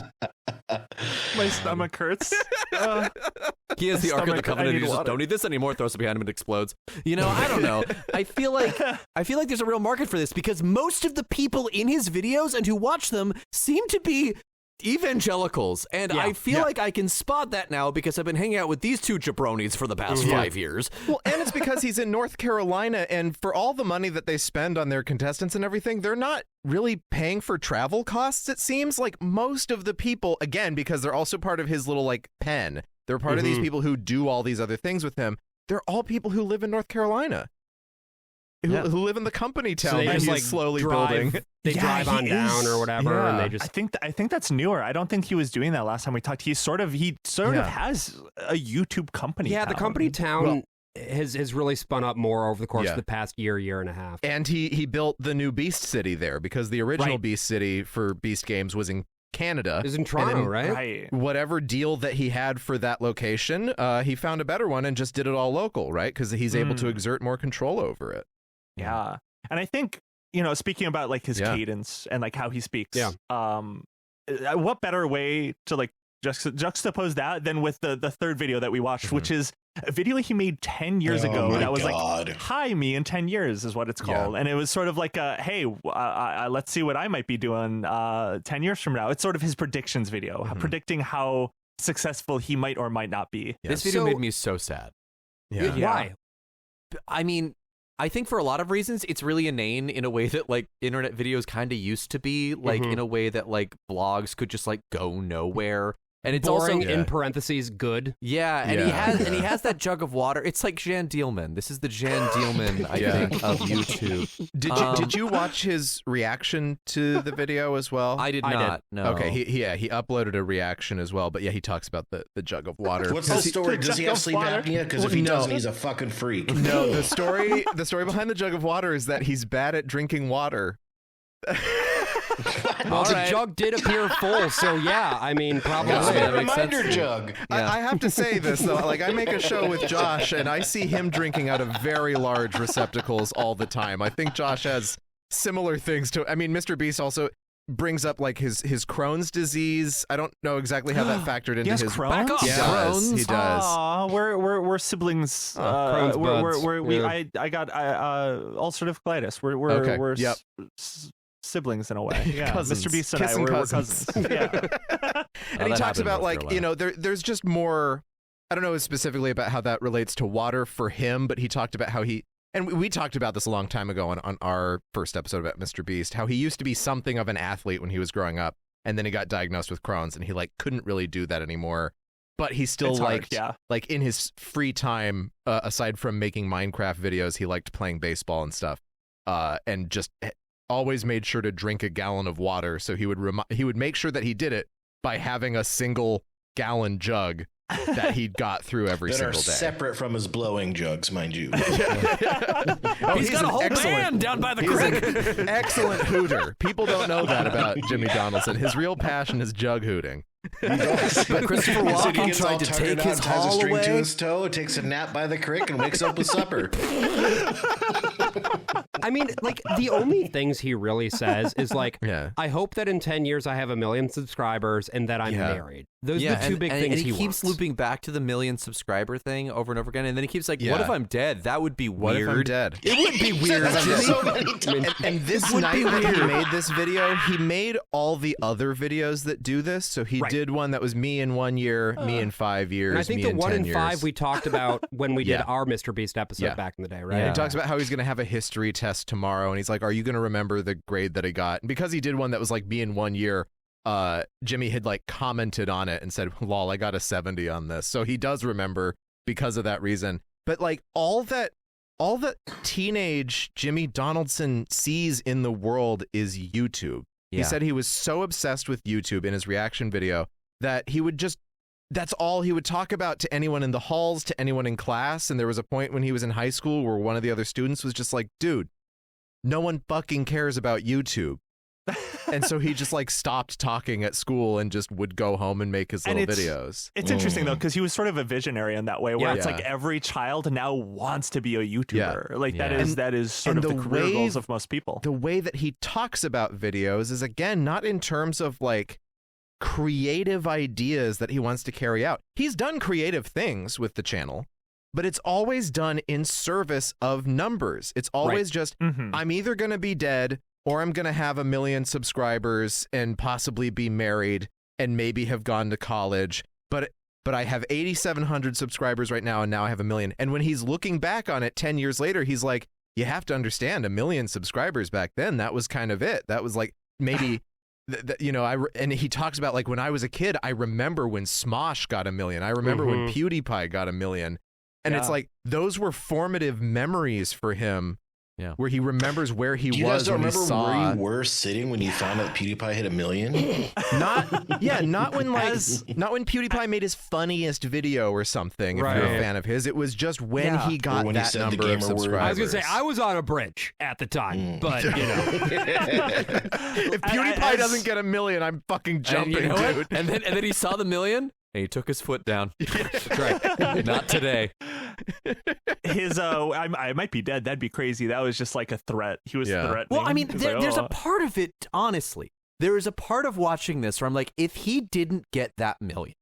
My stomach hurts. He has the Ark of the Covenant. You just don't need this anymore. Throws it behind him and explodes. You know, I don't know. I feel like there's a real market for this because most of the people in his videos and who watch them seem to be evangelicals, and I feel like I can spot that now because I've been hanging out with these 2 jabronis for the past 5 years. Well, and it's because he's in North Carolina, and for all the money that they spend on their contestants and everything, they're not really paying for travel costs. It seems like most of the people, again, because they're also part of his little like pen, they're part of these people who do all these other things with him. They're all people who live in North Carolina. Who live in the company town that he's like slowly building. They drive on down or whatever, and they just. I think that's newer. I don't think he was doing that last time we talked. He sort of has a YouTube company. Yeah, town. the company town has really spun up more over the course of the past year and a half. And he built the new Beast City there because the original Beast City for Beast Games was in Canada. It was in Toronto, right? Whatever deal that he had for that location, he found a better one and just did it all local, right? Because he's able to exert more control over it. Yeah. And I think, speaking about like his cadence and like how he speaks, what better way to like juxtapose that than with the third video that we watched, which is a video he made 10 years ago. That was like, hi, me in 10 years is what it's called. And it was sort of like, hey, let's see what I might be doing 10 years from now. It's sort of his predictions video, predicting how successful he might or might not be. This video made me so sad. Why? I mean, I think for a lot of reasons, it's really inane in a way that like internet videos kind of used to be, like in a way that like blogs could just like go nowhere. And it's boring also in parentheses good. Yeah, and he has that jug of water. It's like Jan Dielman. This is the Jan Dielman, I think, of YouTube. Did you watch his reaction to the video as well? I did not. No. Okay, he uploaded a reaction as well, but yeah, he talks about the jug of water. What's the story? Does he have sleep apnea? Because if he doesn't, he's a fucking freak. No, the story behind the jug of water is that he's bad at drinking water. Well, the jug did appear full, so yeah, I mean, probably. Yeah, a reminder jug. I have to say this though, like I make a show with Josh, and I see him drinking out of very large receptacles all the time. I think Josh has similar things to. I mean, MrBeast also brings up like his Crohn's disease. I don't know exactly how that factored into his Crohn's. Back up. Yes, Crohn's. he does. Aw, we're siblings. Crohn's I got ulcerative colitis. We're siblings in a way. Yeah, Cousins. MrBeast and Kissing we're cousins. cousins. Yeah. And he that talks happened about in North like, Carolina. there's just more, I don't know specifically about how that relates to water for him, but he talked about how and we talked about this a long time ago on our first episode about MrBeast, how he used to be something of an athlete when he was growing up, and then he got diagnosed with Crohn's, and he like couldn't really do that anymore. But he still liked, like in his free time, aside from making Minecraft videos, he liked playing baseball and stuff, and just always made sure to drink a gallon of water. So he would make sure that he did it by having a single gallon jug that he'd got through every that single are day. Separate from his blowing jugs, mind you. He's got a whole band down by the creek. An excellent hooter. People don't know that about Jimmy Donaldson. His real passion is jug hooting. But Christopher Walken Gets all tried to tuckered take out, his ties a haul string to away. his toe, takes a nap by the creek, and wakes up with supper. I mean, like, the only things he really says is, like, Yeah. I hope that in 10 years I have 1 million subscribers and that I'm married. Those are the two big things and he keeps wants. looping back to the 1 million subscriber thing over and over again, and then he keeps like, Yeah. "What if I'm dead? That would be What weird." if I'm dead? It would be weird, Jimmy. So many times. And this would night be that he weird. made this video, he made all the other videos that do this. So he did one that was me in 1 year, me in 5 years, And I think me the in 1 10 in years. 5 we talked about when we did Yeah. our MrBeast episode Yeah. back in the day, right? Yeah. He talks about how he's going to have a history test tomorrow, and he's like, "Are you going to remember the grade that I got?" And because he did one that was like me in 1 year, Jimmy had like commented on it and said, "Lol, I got a 70 on this." So he does remember because of that reason. But like all that teenage Jimmy Donaldson sees in the world is YouTube. Yeah. He said he was so obsessed with YouTube in his reaction video that he would just, that's all he would talk about to anyone in the halls, to anyone in class. And there was a point when he was in high school where one of the other students was just like, "Dude, no one fucking cares about YouTube." And so he just like stopped talking at school and just would go home and make his little videos. It's interesting though, because he was sort of a visionary in that way, where it's Yeah. like every child now wants to be a YouTuber. Yeah. Like Yeah. that is sort of the career goals of most people. The way that he talks about videos is, again, not in terms of like creative ideas that he wants to carry out. He's done creative things with the channel, but it's always done in service of numbers. It's always just, I'm either going to be dead or I'm going to have 1 million subscribers and possibly be married and maybe have gone to college. But I have 8,700 subscribers right now, and now I have 1 million. And when he's looking back on it 10 years later, he's like, you have to understand, 1 million subscribers back then, that was kind of it. That was like maybe, and he talks about like when I was a kid, I remember when Smosh got 1 million. I remember when PewDiePie got 1 million. And it's like, those were formative memories for him. Yeah. Where he remembers where he You was guys don't when he remember saw. where you were sitting when you found out PewDiePie hit 1 million? not when PewDiePie made his funniest video or something. If you're a fan of his, it was just when he got when he that said the number of gamer word. subscribers. I was going to say, I was on a bridge at the time, but, you know. If PewDiePie doesn't get 1 million, I'm fucking jumping, and you know what? dude. And then he saw the 1 million and he took his foot down. Right. Not today. His I might be dead. That'd be crazy. That was just like a threat. He was threatening. Well, I mean, It's there's a part of it, honestly. There is a part of watching this where I'm like, if he didn't get that 1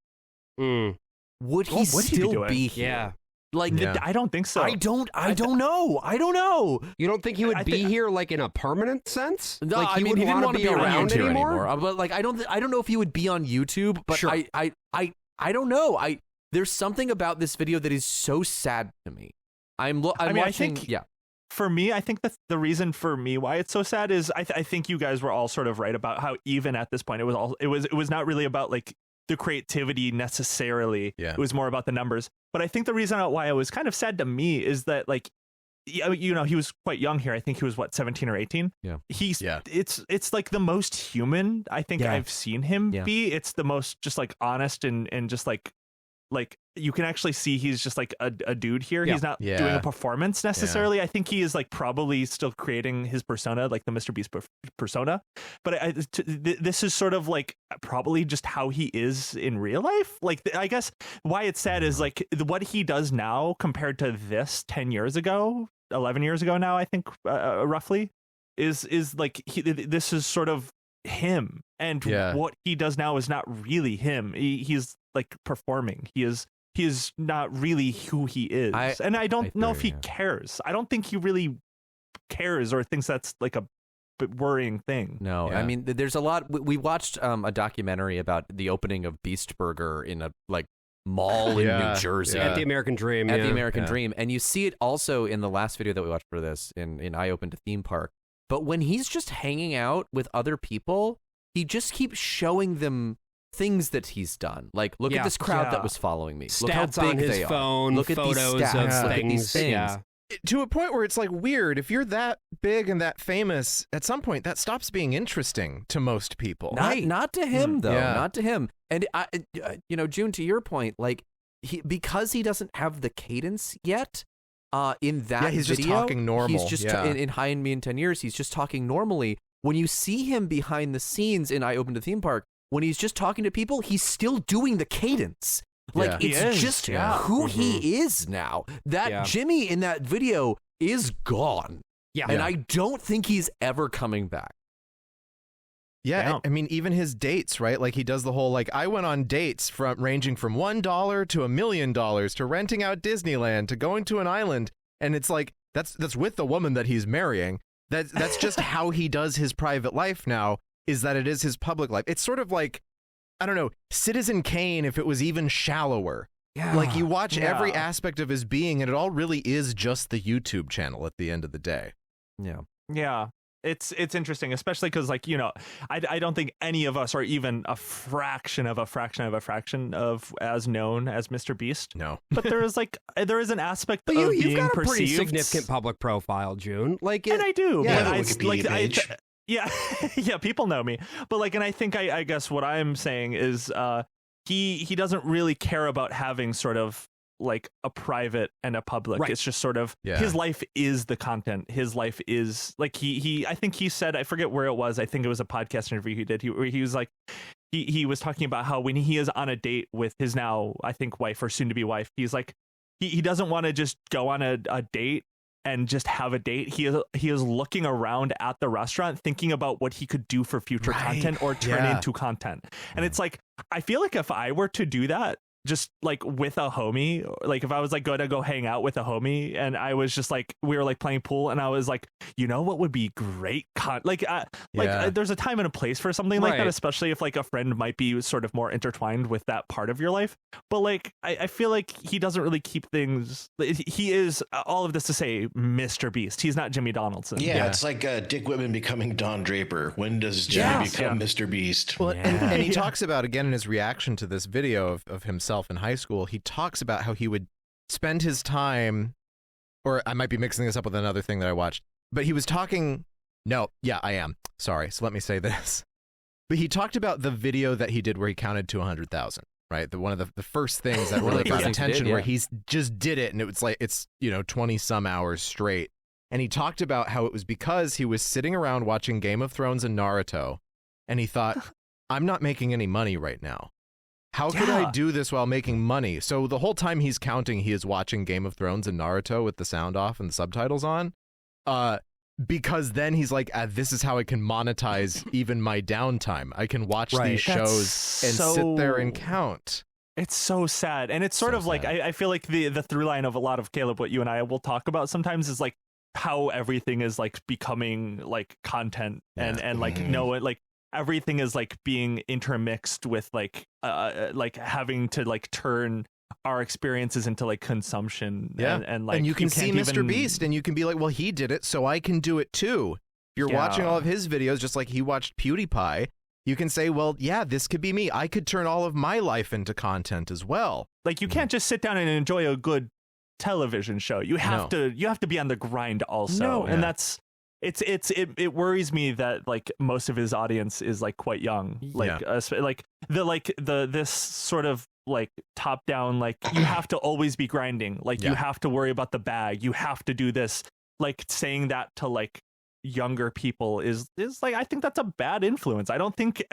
million, would he still be here? Yeah. Like, I don't think so. I don't know. I don't know. You don't think he would be here like in a permanent sense? No, like I mean, he didn't want to be around YouTube anymore. But like, I don't know if he would be on YouTube. But Sure. I don't know. There's something about this video that is so sad to me. I'm watching. I think, for me, I think that the reason for me why it's so sad is I think you guys were all sort of right about how even at this point it was not really about like the creativity necessarily. Yeah. It was more about the numbers. But I think the reason why it was kind of sad to me is that like, you know, he was quite young here. I think he was 17 or 18. Yeah. It's like the most human I think I've seen him be. It's the most just like honest and just like you can actually see he's just like a dude here. He's not doing a performance necessarily. I think he is like probably still creating his persona, like the MrBeast persona. But this is sort of like probably just how he is in real life. Like, I guess why it's sad is like what he does now compared to this 10 years ago, 11 years ago now, I think roughly is like this is sort of him. And what he does now is not really him. He's like performing. He is not really who he is. And I don't know if he cares. I don't think he really cares or thinks that's like a worrying thing. No, I mean, there's a lot. We watched a documentary about the opening of Beast Burger in a like mall in New Jersey. At the American Dream. At the American Dream. And you see it also in the last video that we watched for this in I Opened a Theme Park. But when he's just hanging out with other people, he just keeps showing them things that he's done. Like, look at this crowd that was following me. Stats look how big on his they phone, are. Look at photos these stats. of Look at these things. Yeah. To a point where it's like weird. If you're that big and that famous, at some point that stops being interesting to most people. Not to him though. Not to him. And you know, June, to your point, like because he doesn't have the cadence yet. In that he's video, just talking normal. He's just in High and Me in 10 Years. He's just talking normally. When you see him behind the scenes in I Opened a Theme Park, when he's just talking to people, he's still doing the cadence. Like it's just who he is now. That Jimmy in that video is gone. Yeah. And I don't think he's ever coming back. Yeah, I mean, even his dates, right? Like he does the whole like I went on dates ranging from $1 to $1 million to renting out Disneyland to going to an island, and it's like that's with the woman that he's marrying. That's just how he does his private life now. Is that it is his public life? It's sort of like, I don't know, Citizen Kane if it was even shallower. Yeah, like you watch every aspect of his being, and it all really is just the YouTube channel at the end of the day. Yeah. It's interesting, especially because, like, you know, I don't think any of us are even a fraction of as known as MrBeast. No, but there is an aspect but of you've being got a perceived. pretty significant public profile, June. Like, and I do. Yeah, but Wikipedia page. Yeah, people know me. But like, and I think I guess what I'm saying is he doesn't really care about having sort of like a private and a public. Right. It's just sort of his life is the content. His life is like he I think he said, I forget where it was, I think it was a podcast interview he did, he was like he was talking about how when he is on a date with his now I think wife or soon to be wife, he's like he doesn't want to just go on a date and just have a date. He is looking around at the restaurant thinking about what he could do for future content or turn into content. And it's like, I feel like if I were to do that just like with a homie, like if I was like going to go hang out with a homie and I was just like, we were like playing pool and I was like, you know what would be great there's a time and a place for something like that, especially if like a friend might be sort of more intertwined with that part of your life. But like I feel like he doesn't really keep things, he is, all of this to say, MrBeast. He's not Jimmy Donaldson. It's like Dick Whitman becoming Don Draper. When does Jimmy become MrBeast? Well, and he talks about, again, in his reaction to this video of himself in high school, he talks about how he would spend his time, or I might be mixing this up with another thing that I watched, but he was talking, I am. Sorry, so let me say this. But he talked about the video that he did where he counted to 100,000, right? One of the first things that really got attention where he just did it, and it was like, it's, 20 some hours straight. And he talked about how it was because he was sitting around watching Game of Thrones and Naruto, and he thought, I'm not making any money right now. How could I do this while making money? So the whole time he's counting, he is watching Game of Thrones and Naruto with the sound off and the subtitles on. Because then he's like, this is how I can monetize even my downtime. I can watch these shows and sit there and count. It's so sad. And it's sort of like, I feel like the through line of a lot of, Caleb, what you and I will talk about sometimes is like how everything is like becoming like content and like, everything is like being intermixed with like having to like turn our experiences into like consumption. And you can see MrBeast and you can be like, well, he did it, so I can do it too. You're watching all of his videos just like he watched PewDiePie, you can say, well, yeah, this could be me. I could turn all of my life into content as well. Like you can't just sit down and enjoy a good television show. You have to be on the grind also. And that's it worries me that like most of his audience is like quite young. Like this sort of like top down, like you have to always be grinding. Like you have to worry about the bag. You have to do this. Like saying that to like younger people is like, I think that's a bad influence. I don't think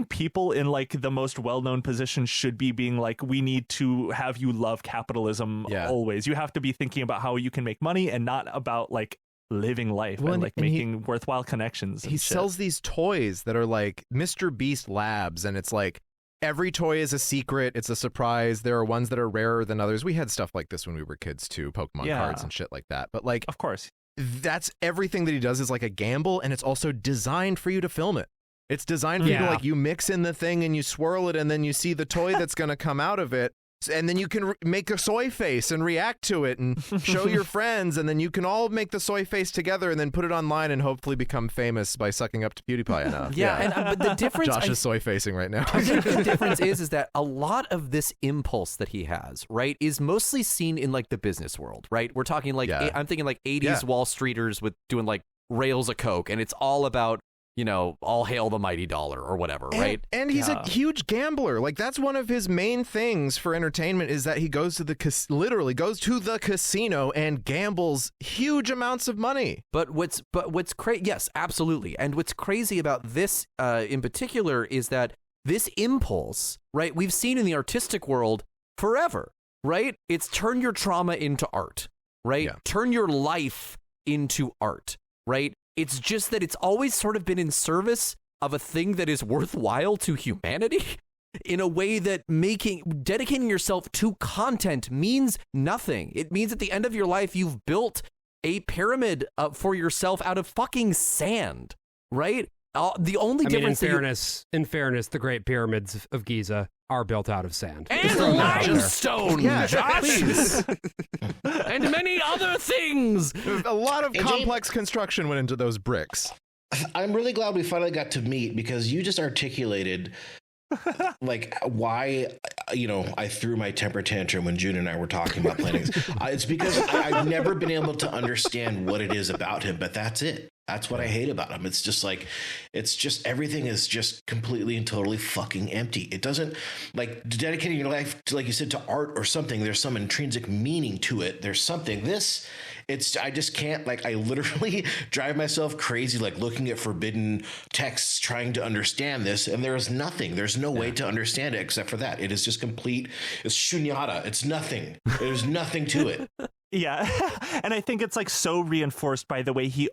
people in like the most well-known positions should be being like, we need to have you love capitalism always. You have to be thinking about how you can make money and not about like living life and like making worthwhile connections. He sells these toys that are like MrBeast Labs, and it's like every toy is a secret. It's a surprise. There are ones that are rarer than others. We had stuff like this when we were kids too, Pokemon cards and shit like that. But like, of course, that's everything that he does is like a gamble, and it's also designed for you to film it. It's designed for you to like, you mix in the thing and you swirl it, and then you see the toy that's going to come out of it. And then you can make a soy face and react to it and show your friends, and then you can all make the soy face together and then put it online and hopefully become famous by sucking up to PewDiePie enough. But the difference... Josh is soy facing right now. I think the difference is that a lot of this impulse that he has, right, is mostly seen in like the business world, right? We're talking like, I'm thinking like 80s Wall Streeters with doing like rails of coke, and it's all about, you know, all hail the mighty dollar or whatever, right? And he's a huge gambler. Like that's one of his main things for entertainment, is that he goes to literally goes to the casino and gambles huge amounts of money. But what's crazy? Yes, absolutely. And what's crazy about this in particular is that this impulse, right? We've seen in the artistic world forever, right? It's turn your trauma into art, right? Yeah. Turn your life into art, right? It's just that it's always sort of been in service of a thing that is worthwhile to humanity in a way that dedicating yourself to content means nothing. It means at the end of your life, you've built a pyramid for yourself out of fucking sand, right? The only difference... In fairness, the Great Pyramids of Giza are built out of sand. And limestone, Josh! And many other things! A lot of complex construction went into those bricks. I'm really glad we finally got to meet, because you just articulated like why, you know, I threw my temper tantrum when June and I were talking about planning. It's because I've never been able to understand what it is about him, but that's it. That's what I hate about him. It's just like, everything is just completely and totally fucking empty. It doesn't, like, dedicating your life to, like you said, to art or something. There's some intrinsic meaning to it. There's something. I just can't, like, I literally drive myself crazy, like looking at forbidden texts, trying to understand this. And there is nothing. There's no way to understand it except for that. It is just complete. It's shunyata. It's nothing. There's nothing to it. Yeah. And I think it's like so reinforced by the way he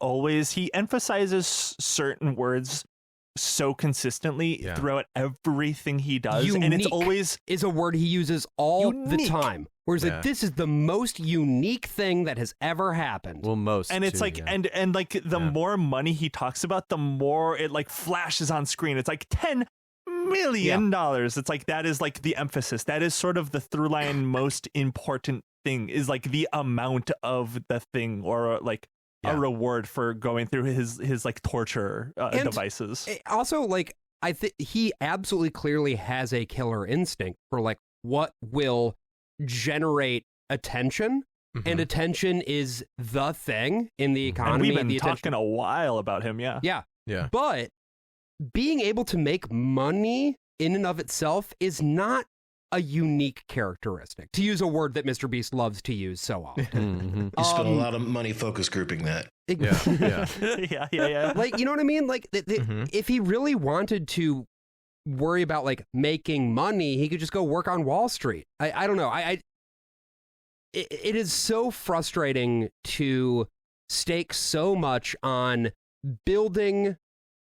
emphasizes certain words so consistently throughout everything he does. Unique and it's always is a word he uses all the time. Whereas like, this is the most unique thing that has ever happened. Well, most. And it's like, and like the more money he talks about, the more it like flashes on screen. It's like $10 million. It's like, that is like the emphasis. That is sort of the through line most important thing, is like the amount of the thing, or like a reward for going through his like torture devices. Also, like, I think he absolutely clearly has a killer instinct for like what will generate attention, and attention is the thing in the economy. And we've been talking a while about him. Yeah. But being able to make money in and of itself is not a unique characteristic, to use a word that MrBeast loves to use so often. You spent a lot of money focus grouping that. Yeah. Like, you know what I mean? Like, if he really wanted to worry about like making money, he could just go work on Wall Street. I don't know. It is so frustrating to stake so much on building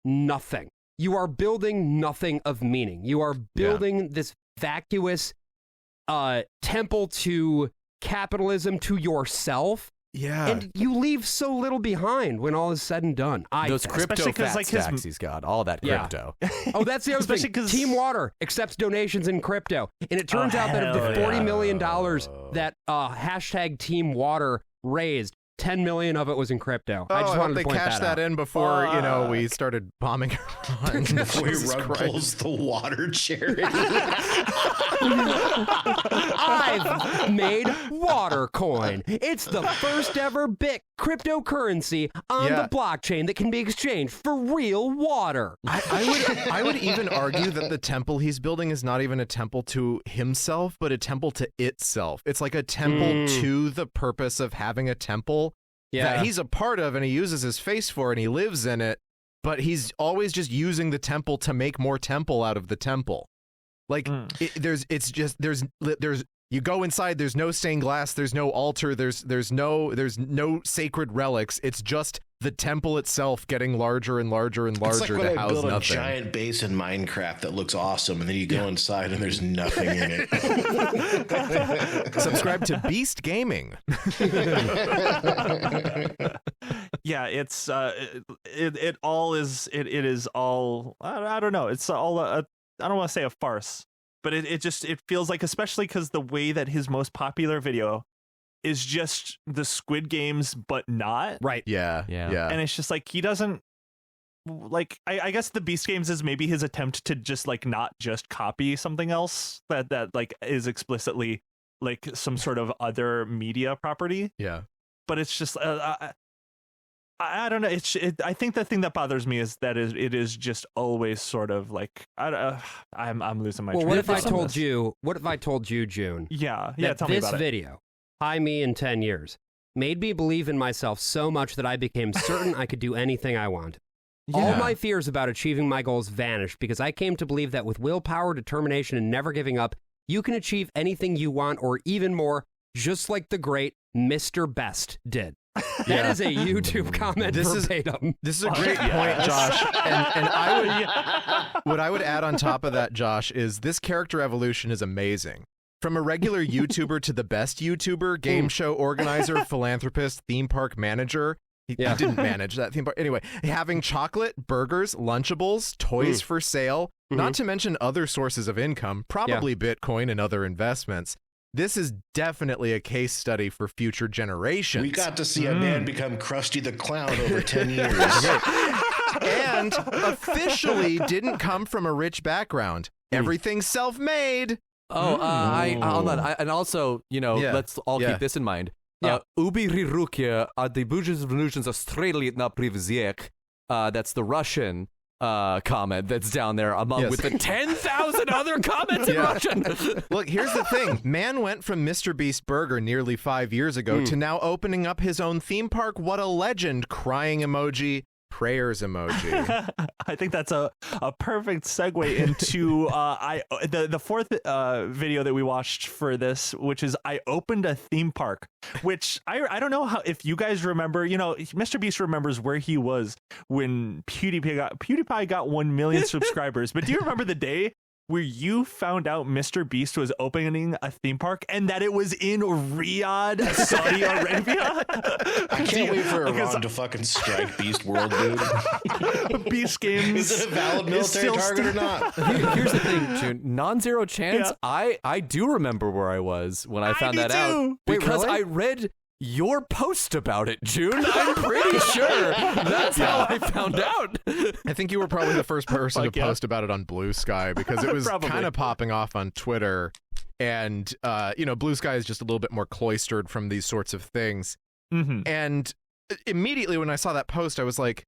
nothing. You are building nothing of meaning. You are building this vacuous temple to capitalism, to yourself. Yeah. And you leave so little behind when all is said and done. Those crypto fat like stacks he's got, all that crypto. Oh, that's the other thing. Team Water accepts donations in crypto. And it turns out that of the $40 million that hashtag Team Water raised, 10 million of it was in crypto. I just hope wanted they to point cashed that that out. in before we started bombing Iran. Before Jesus Rug Christ. pulls the water charity. I've made Watercoin. It's the first ever cryptocurrency on the blockchain that can be exchanged for real water. I would even argue that the temple he's building is not even a temple to himself, but a temple to itself. It's like a temple to the purpose of having a temple that he's a part of and he uses his face for and he lives in it, but he's always just using the temple to make more temple out of the temple. Like there's you go inside, there's no stained glass, there's no altar, there's no sacred relics. It's just the temple itself getting larger and larger and larger. It's like when to I house build nothing. a giant base in Minecraft that looks awesome, and then you go inside and there's nothing in it. Subscribe to Beast Gaming. Yeah, it's it all is it is all I don't know. It's all I don't want to say a farce, but it feels like, especially because the way that his most popular video is just the Squid Games, but not Right. Yeah. and it's just like he doesn't like. I guess the Beast Games is maybe his attempt to just like not just copy something else that like is explicitly like some sort of other media property. Yeah. But it's just I don't know. I think the thing that bothers me is that it is just always sort of like I'm losing my. Well, train what of if I thought on told this. you? What if I told you, June? Yeah, That tell me this about it. video, Hi Me in 10 years, made me believe in myself so much that I became certain I could do anything I wanted. All Yeah. my fears about achieving my goals vanished because I came to believe that with willpower, determination, and never giving up, you can achieve anything you want or even more, just like the great MrBeast did. That is a YouTube comment verbatim. This is a great point, Josh. And what I would add on top of that, Josh, is this character evolution is amazing. From a regular YouTuber to the best YouTuber, game show organizer, philanthropist, theme park manager. He didn't manage that theme park. Anyway, having chocolate, burgers, Lunchables, toys for sale, not to mention other sources of income, probably Bitcoin and other investments. This is definitely a case study for future generations. We got to see a man become Krusty the Clown over 10 years. And officially didn't come from a rich background. Everything's self-made. Oh, and also, let's all keep this in mind. Ubi rirukia a de bujas evolutions Australia na privziek. That's the Russian comment that's down there with the 10,000 other comments in Russian. Look, here's the thing. Man went from MrBeast Burger nearly 5 years ago to now opening up his own theme park. What a legend. Crying emoji. Prayers emoji. I think that's a perfect segue into the fourth video that we watched for this, which is I opened a theme park, which I don't know if you guys remember. MrBeast remembers where he was when PewDiePie got 1 million subscribers. But do you remember the day where you found out MrBeast was opening a theme park and that it was in Riyadh, Saudi Arabia? I can't wait for Iran to fucking strike Beast World, dude. Beast Games. Is it a valid military target or not? Here's the thing, June. Non-zero chance. Yeah. I do remember where I was when I found that out. Wait, Because really? I read your post about it, June. I'm pretty sure that's how I found out. I think you were probably the first person to post about it on Blue Sky because it was kind of popping off on Twitter. And, Blue Sky is just a little bit more cloistered from these sorts of things. Mm-hmm. And immediately when I saw that post, I was like,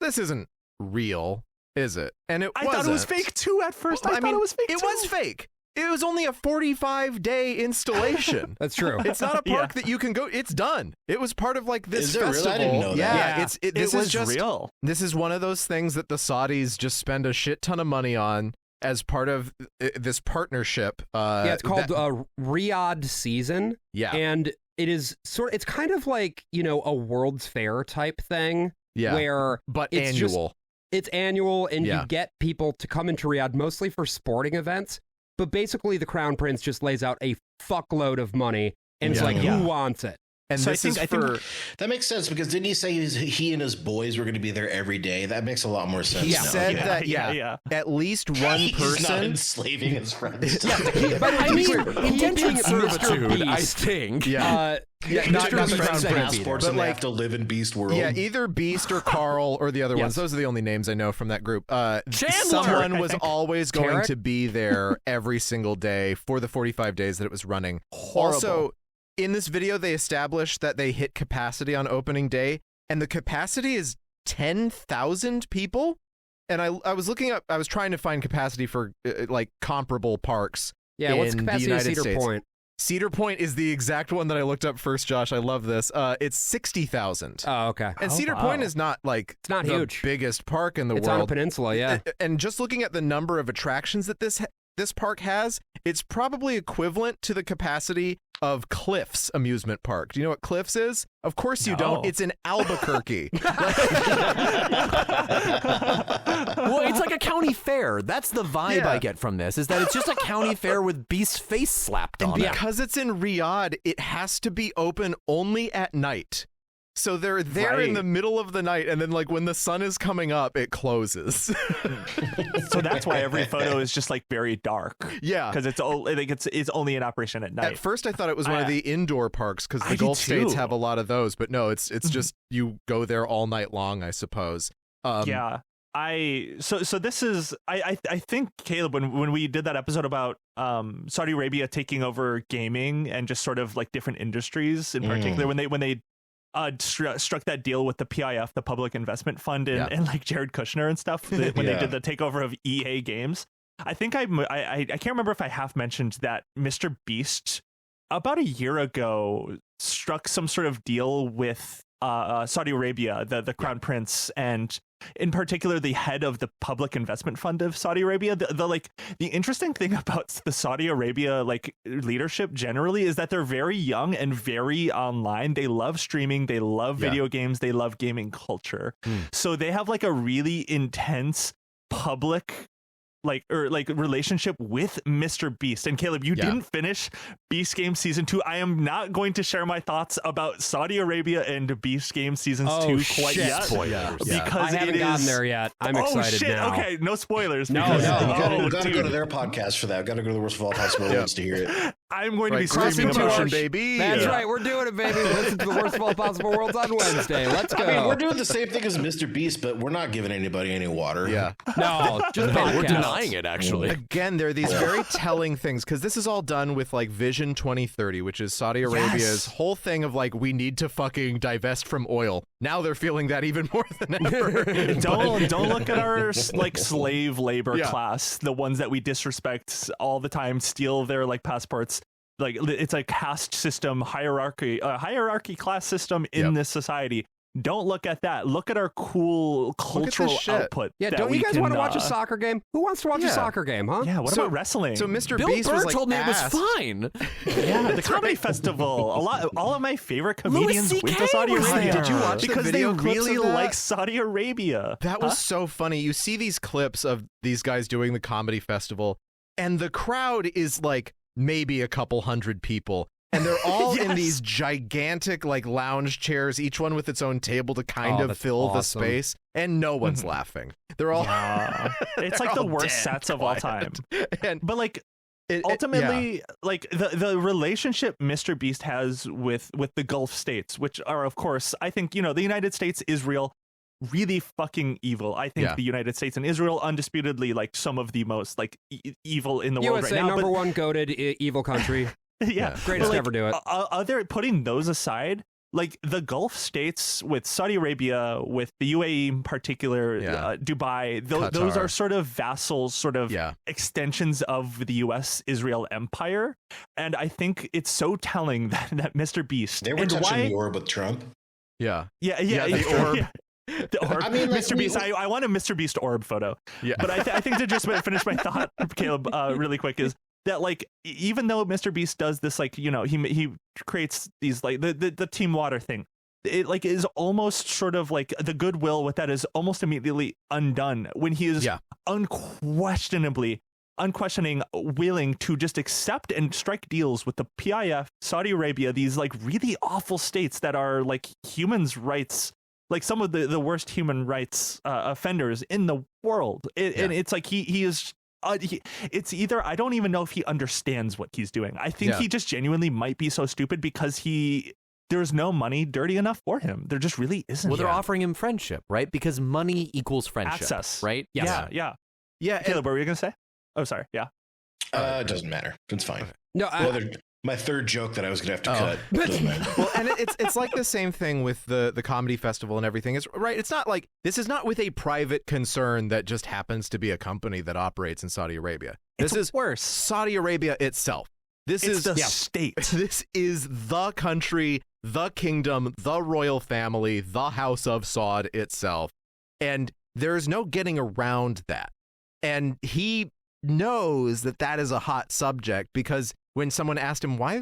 this isn't real, is it? And I thought it was fake too at first. I thought it was fake It was fake. It was only a 45-day installation. That's true. It's not a park that you can go. It's done. It was part of like this Is it really? festival. I didn't know that. Yeah, This is just real. This is one of those things that the Saudis just spend a shit ton of money on as part of this partnership. It's called Riyadh Season. Yeah. And it is it's kind of like, a World's Fair type thing. Yeah. Where but it's annual. It's annual, and you get people to come into Riyadh mostly for sporting events. But basically, the Crown Prince just lays out a fuckload of money, and it's like, who wants it? And So this is for... That makes sense because didn't he say he and his boys were going to be there every day? That makes a lot more sense. He now. said that, at least one He's not person... enslaving his friends. But I mean, Indentured servitude, I MrBeast, think. Yeah. Yeah, not Mr. Beast Crown Prince, passports but and they like have to live in Beast World. yeah, either Beast or Carl or the other ones. Yes. Those are the only names I know from that group. Chandler, someone I was think. always going Carrot? to be there every single day for the 45 days that it was running. Horrible. Also, in this video, they established that they hit capacity on opening day, and the capacity is 10,000 people. And I was looking up, I was trying to find capacity for like comparable parks. Yeah, what's in the capacity of United Cedar States. Point? Cedar Point is the exact one that I looked up first, Josh. I love this. It's 60,000. Oh, okay. And Oh, Cedar wow. Point is not like It's not the huge. biggest park in the It's on a world. peninsula, yeah. And just looking at the number of attractions that this park has, it's probably equivalent to the capacity of Cliffs amusement park. Do you know what Cliffs is? Of course you No. don't. It's in Albuquerque. Well, it's like a county fair. That's the vibe Yeah. I get from this, is that it's just a county fair with Beast's face slapped And on it. because it's in Riyadh, it has to be open only at night. So they're there in Right. the middle of the night, and then like when the sun is coming up, it closes. So that's why every photo is just like very dark. Yeah. Because it's only in operation at night. At first, I thought it was one of the indoor parks because I the did Gulf states too. have a lot of those. But no, it's just you go there all night long, I suppose. Yeah. So this is I think, Caleb, when we did that episode about Saudi Arabia taking over gaming and just sort of like different industries in particular, when they struck that deal with the PIF, the Public Investment Fund, and like Jared Kushner and stuff when they did the takeover of EA Games. I think I can't remember if I half mentioned that Mr. Beast about a year ago struck some sort of deal with Saudi Arabia, the Crown Prince, and in particular the head of the Public Investment Fund of Saudi Arabia. The interesting thing about the Saudi Arabia like leadership generally is that they're very young and very online. They love streaming, they love video games, they love gaming culture. So they have like a really intense public relationship with Mr. Beast. And Caleb, you didn't finish Beast Game Season 2. I am not going to share my thoughts about Saudi Arabia and Beast Game Seasons 2 quite yet. Spoilers. Because I haven't gotten there yet. I'm excited shit. now. Okay, no spoilers. No, because- no. You gotta go to dude, their podcast for that. Got to go to the Worst of All Possible Worlds to hear it. I'm going to be Cross screaming promotion, about baby. That's Yeah. right. We're doing it, baby. Listen to the Worst of All Possible Worlds on Wednesday. Let's go. I mean, we're doing the same thing as Mr. Beast, but we're not giving anybody any water. Yeah. No, just We're podcasts. denying it, actually. Again, there are these very telling things because this is all done with like Vision 2030, which is Saudi Arabia's whole thing of like, we need to fucking divest from oil. Now they're feeling that even more than ever. don't look at our like slave labor Yeah. class, the ones that we disrespect all the time, steal their like passports. Like it's a caste system, hierarchy class system in this society. Don't look at that. Look at our cool cultural shit. output. Yeah, that don't we you guys can, want to watch a soccer game? Who wants to watch a soccer game, huh? Yeah, what So- about wrestling? So Mr. Bill Beast Burr was like told me asked, it was fine. yeah, the comedy festival. All of my favorite comedians Louis went CK to Saudi was Arabia. there. Did you watch the because video they clips really of that? like Saudi Arabia. That was so funny. You see these clips of these guys doing the comedy festival, and the crowd is like maybe a couple hundred people. And they're all in Yes. these gigantic like lounge chairs, each one with its own table to kind of that's fill the awesome. space, and no one's laughing. They're all It's like the all worst dead sets of all quiet. time. And But like yeah. ultimately, like the relationship Mr. Beast has with the Gulf states, which are of course, I think, the United States, Israel, really fucking evil. I think the United States and Israel undisputedly like some of the most like evil in the world USA, right now. number one goated evil country. Yeah, Greatest but, to ever do it. Other putting those aside, like the Gulf states with Saudi Arabia, with the UAE in particular, Dubai, those Qatar. are sort of vassals, sort of extensions of the U.S.-Israel empire. And I think it's so telling that Mr. Beast They were and touching why, the orb with Trump. yeah. the orb. orb. The orb. I mean, like, Mr. Beast. I want a Mr. Beast orb photo. Yeah. But I think to just finish my thought, Caleb, really quick, is that like even though Mr. Beast does this, like he creates these like the Team Water thing, it like is almost sort of like the goodwill with that is almost immediately undone when he is unquestioning willing to just accept and strike deals with the PIF, Saudi Arabia, these like really awful states that are like humans rights, like some of the worst human rights offenders in the world. And it's like he is it's either I don't even know if he understands what he's doing. I think he just genuinely might be so stupid because he there's no money dirty enough for him. There just really isn't. Well, they're offering him friendship, right? Because money equals friendship. Access. Right? Yes. Yeah. Caleb, what were you going to say? Oh, sorry. Yeah. It doesn't matter. It's fine. Okay. No, My third joke that I was going to have to cut. Doesn't matter. Well, and it's like the same thing with the comedy festival and everything. It's right. It's not like this is not with a private concern that just happens to be a company that operates in Saudi Arabia. This is worse. Saudi Arabia itself. This It's is the state. This is the country, the kingdom, the royal family, the House of Saud itself, and there's no getting around that. And he knows that that is a hot subject because when someone asked him, why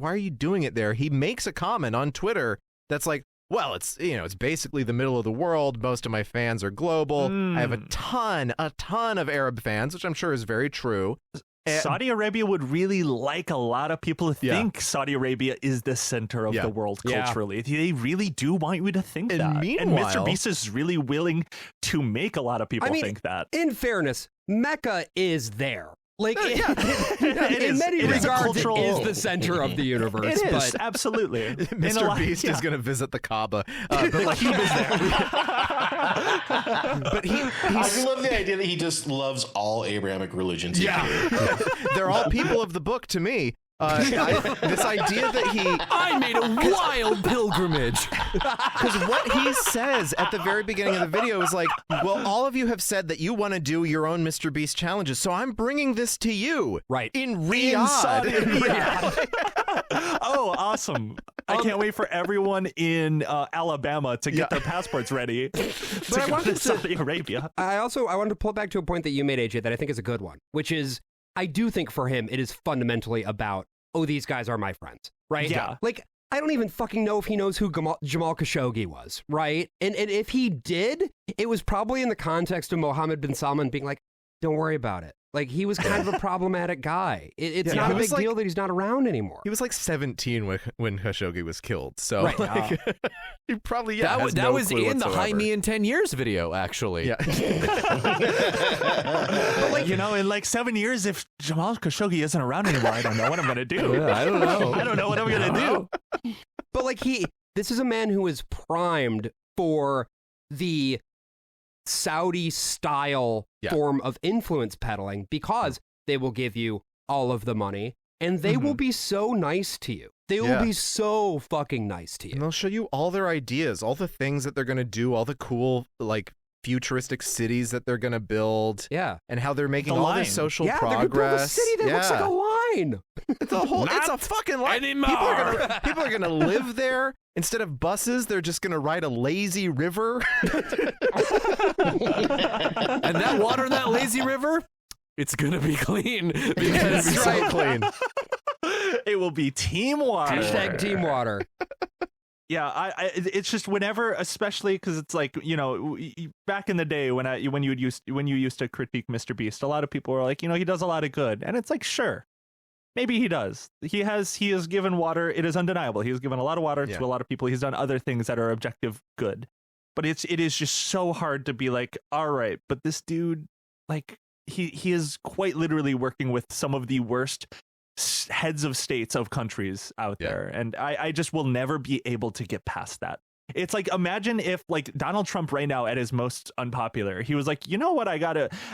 are you doing it there? He makes a comment on Twitter that's like, well, it's basically the middle of the world. Most of my fans are global. I have a ton of Arab fans, which I'm sure is very true. Saudi Arabia would really like a lot of people to think Saudi Arabia is the center of the world culturally. They really do want you to think that. And Mr. Beast is really willing to make a lot of people think that. In fairness, Mecca is there. Like, in many regards, it is the center of the universe. It is, but absolutely. Mr. Beast is going to visit the Kaaba. But like he was there. But I love the idea that he just loves all Abrahamic religions. They're all people of the book to me. This idea that I made a wild pilgrimage. Because what he says at the very beginning of the video is like, well, all of you have said that you want to do your own Mr. Beast challenges, so I'm bringing this to you. Right. In Riyadh. Oh, awesome. I can't wait for everyone in Alabama to get their passports ready to go to Saudi Arabia. I wanted to pull back to a point that you made, AJ, that I think is a good one, which is I do think for him it is fundamentally about, these guys are my friends, right? Yeah. Like, I don't even fucking know if he knows who Jamal Khashoggi was, right? And if he did, it was probably in the context of Mohammed bin Salman being like, don't worry about it. Like, he was kind of a problematic guy. It's not a big deal that he's not around anymore. He was like 17 when Khashoggi was killed. So right. he probably that was clue in whatsoever. the High Me in 10 Years video, actually. Yeah. But like, in like 7 years, if Jamal Khashoggi isn't around anymore, I don't know what I'm gonna do. Yeah, I don't know. I don't know what I'm gonna do. But like this is a man who is primed for the Saudi-style form of influence peddling because they will give you all of the money and they will be so nice to you. They will be so fucking nice to you. And they'll show you all their ideas, all the things that they're going to do, all the cool, like, futuristic cities that they're going to build. Yeah. And how they're making all this social progress. They're going to build a city that looks like a line. It's a fucking line. Anymore. People are going to live there. Instead of buses, they're just going to ride a lazy river. And that water in that lazy river, it's going to be clean. Because it's so clean. It will be team water. Hashtag team water. Yeah, it's just whenever, especially because it's like, back in the day when you used to critique Mr. Beast, a lot of people were like, he does a lot of good, and it's like, sure, maybe he does. He has given water. It is undeniable. He has given a lot of water to a lot of people. He's done other things that are objective good, but it is just so hard to be like, all right, but this dude, like, he is quite literally working with some of the worst heads of states of countries out there, and I just will never be able to get past that. It's like, imagine if like Donald Trump right now at his most unpopular, he was like, you know what, I'm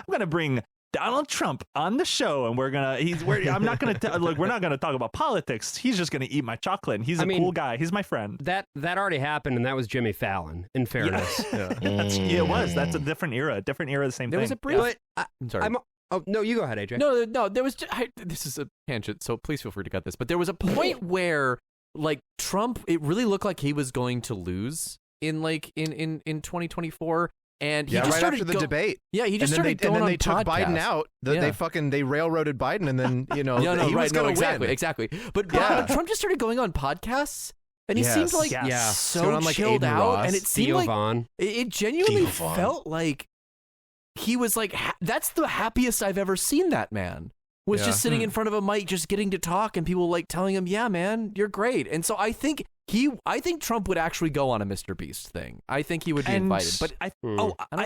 gonna bring Donald Trump on the show, and we're not gonna talk about politics. He's just gonna eat my chocolate, and he's cool guy. He's my friend. That already happened, and that was Jimmy Fallon, in fairness. It was. That's a different era. The same thing. There was a brief. I'm sorry. Oh, no, you go ahead, AJ. No, there was this is a tangent, so please feel free to cut this. But there was a point where, like, Trump, it really looked like he was going to lose in 2024. And he just right started after the debate. Yeah, he just started going on and then they took podcasts. Biden out. They railroaded Biden, and then he was going to win. Exactly. But Trump just started going on podcasts, and he seemed like so chilled out, and it seemed like it genuinely felt like he was like, that's the happiest I've ever seen that man. Was just sitting in front of a mic, just getting to talk, and people like telling him, "Yeah, man, you're great." And so I think Trump would actually go on a Mr. Beast thing. I think he would be invited. But I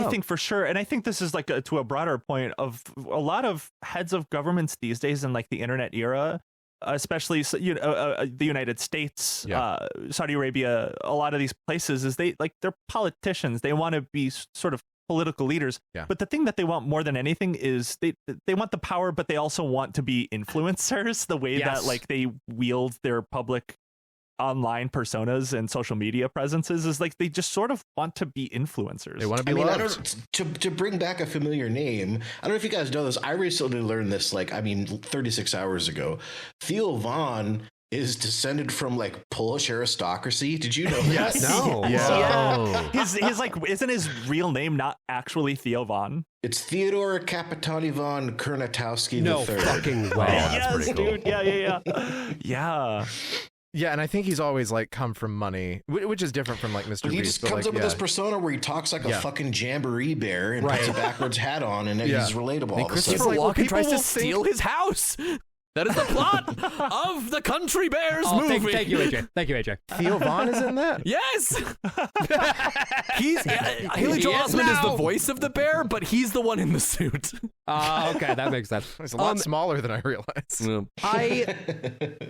think for sure, and I think this is like to a broader point of a lot of heads of governments these days in like the internet era. especially the United States, Saudi Arabia, a lot of these places is they're politicians. They want to be sort of political leaders. Yeah. But the thing that they want more than anything is they want the power, but they also want to be influencers. The way that like they wield their public online personas and social media presences is like they just sort of want to be influencers. They want to be loved. To bring back a familiar name, I don't know if you guys know this. I recently learned this 36 hours ago. Theo Von is descended from like Polish aristocracy. Did you know that? Yes. No. Yeah. His like, isn't his real name not actually Theo Von? It's Theodore Kapitani von Kurnatowski No III. fucking way. Yes, dude. Yeah. Yeah. Yeah, and I think he's always like come from money, which is different from like Mr. He Beast. just comes up with this persona where he talks like a fucking jamboree bear and puts a backwards hat on, and he's relatable. And Christopher Walken tries to steal his house. That is the plot of the Country Bears movie. Thank you, AJ. Theo Von is in that? Yes. Haley Joel Osment is the voice of the bear, but he's the one in the suit. Okay, that makes sense. It's a lot smaller than I realized. I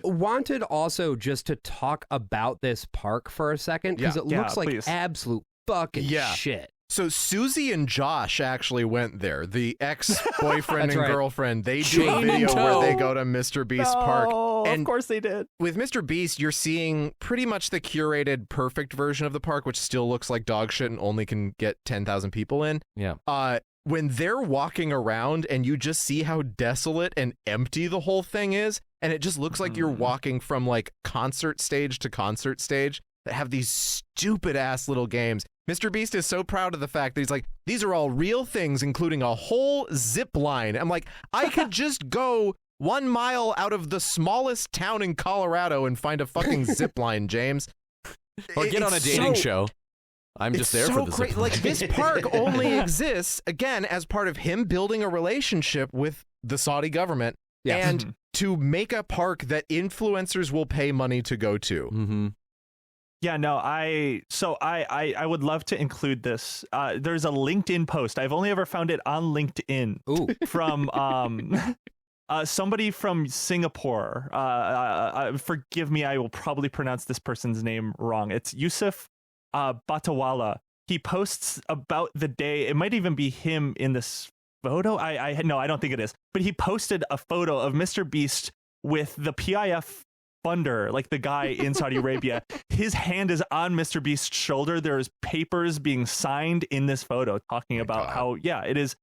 wanted also just to talk about this park for a second because it looks like absolute fucking shit. So Susie and Josh actually went there. The ex-boyfriend and girlfriend, they do a video where they go to Mr. Beast Park. And of course they did. With Mr. Beast, you're seeing pretty much the curated, perfect version of the park, which still looks like dog shit and only can get 10,000 people in. Yeah. When they're walking around and you just see how desolate and empty the whole thing is, and it just looks like you're walking from like concert stage to concert stage that have these stupid ass little games. Mr. Beast is so proud of the fact that he's like, these are all real things, including a whole zip line. I'm like, I could just go 1 mile out of the smallest town in Colorado and find a fucking zip line, James. Or get on a dating show. I'm just there for the zip line. Like, this park only exists, again, as part of him building a relationship with the Saudi government and to make a park that influencers will pay money to go to. Mm-hmm. Yeah, no, I would love to include this. There's a LinkedIn post. I've only ever found it on LinkedIn from somebody from Singapore. Forgive me, I will probably pronounce this person's name wrong. It's Yusuf Batawala. He posts about the day. It might even be him in this photo. No, I don't think it is. But he posted a photo of Mr. Beast with the PIF funder, like the guy in Saudi Arabia. His hand is on Mr. Beast's shoulder. There's papers being signed in this photo talking about how it is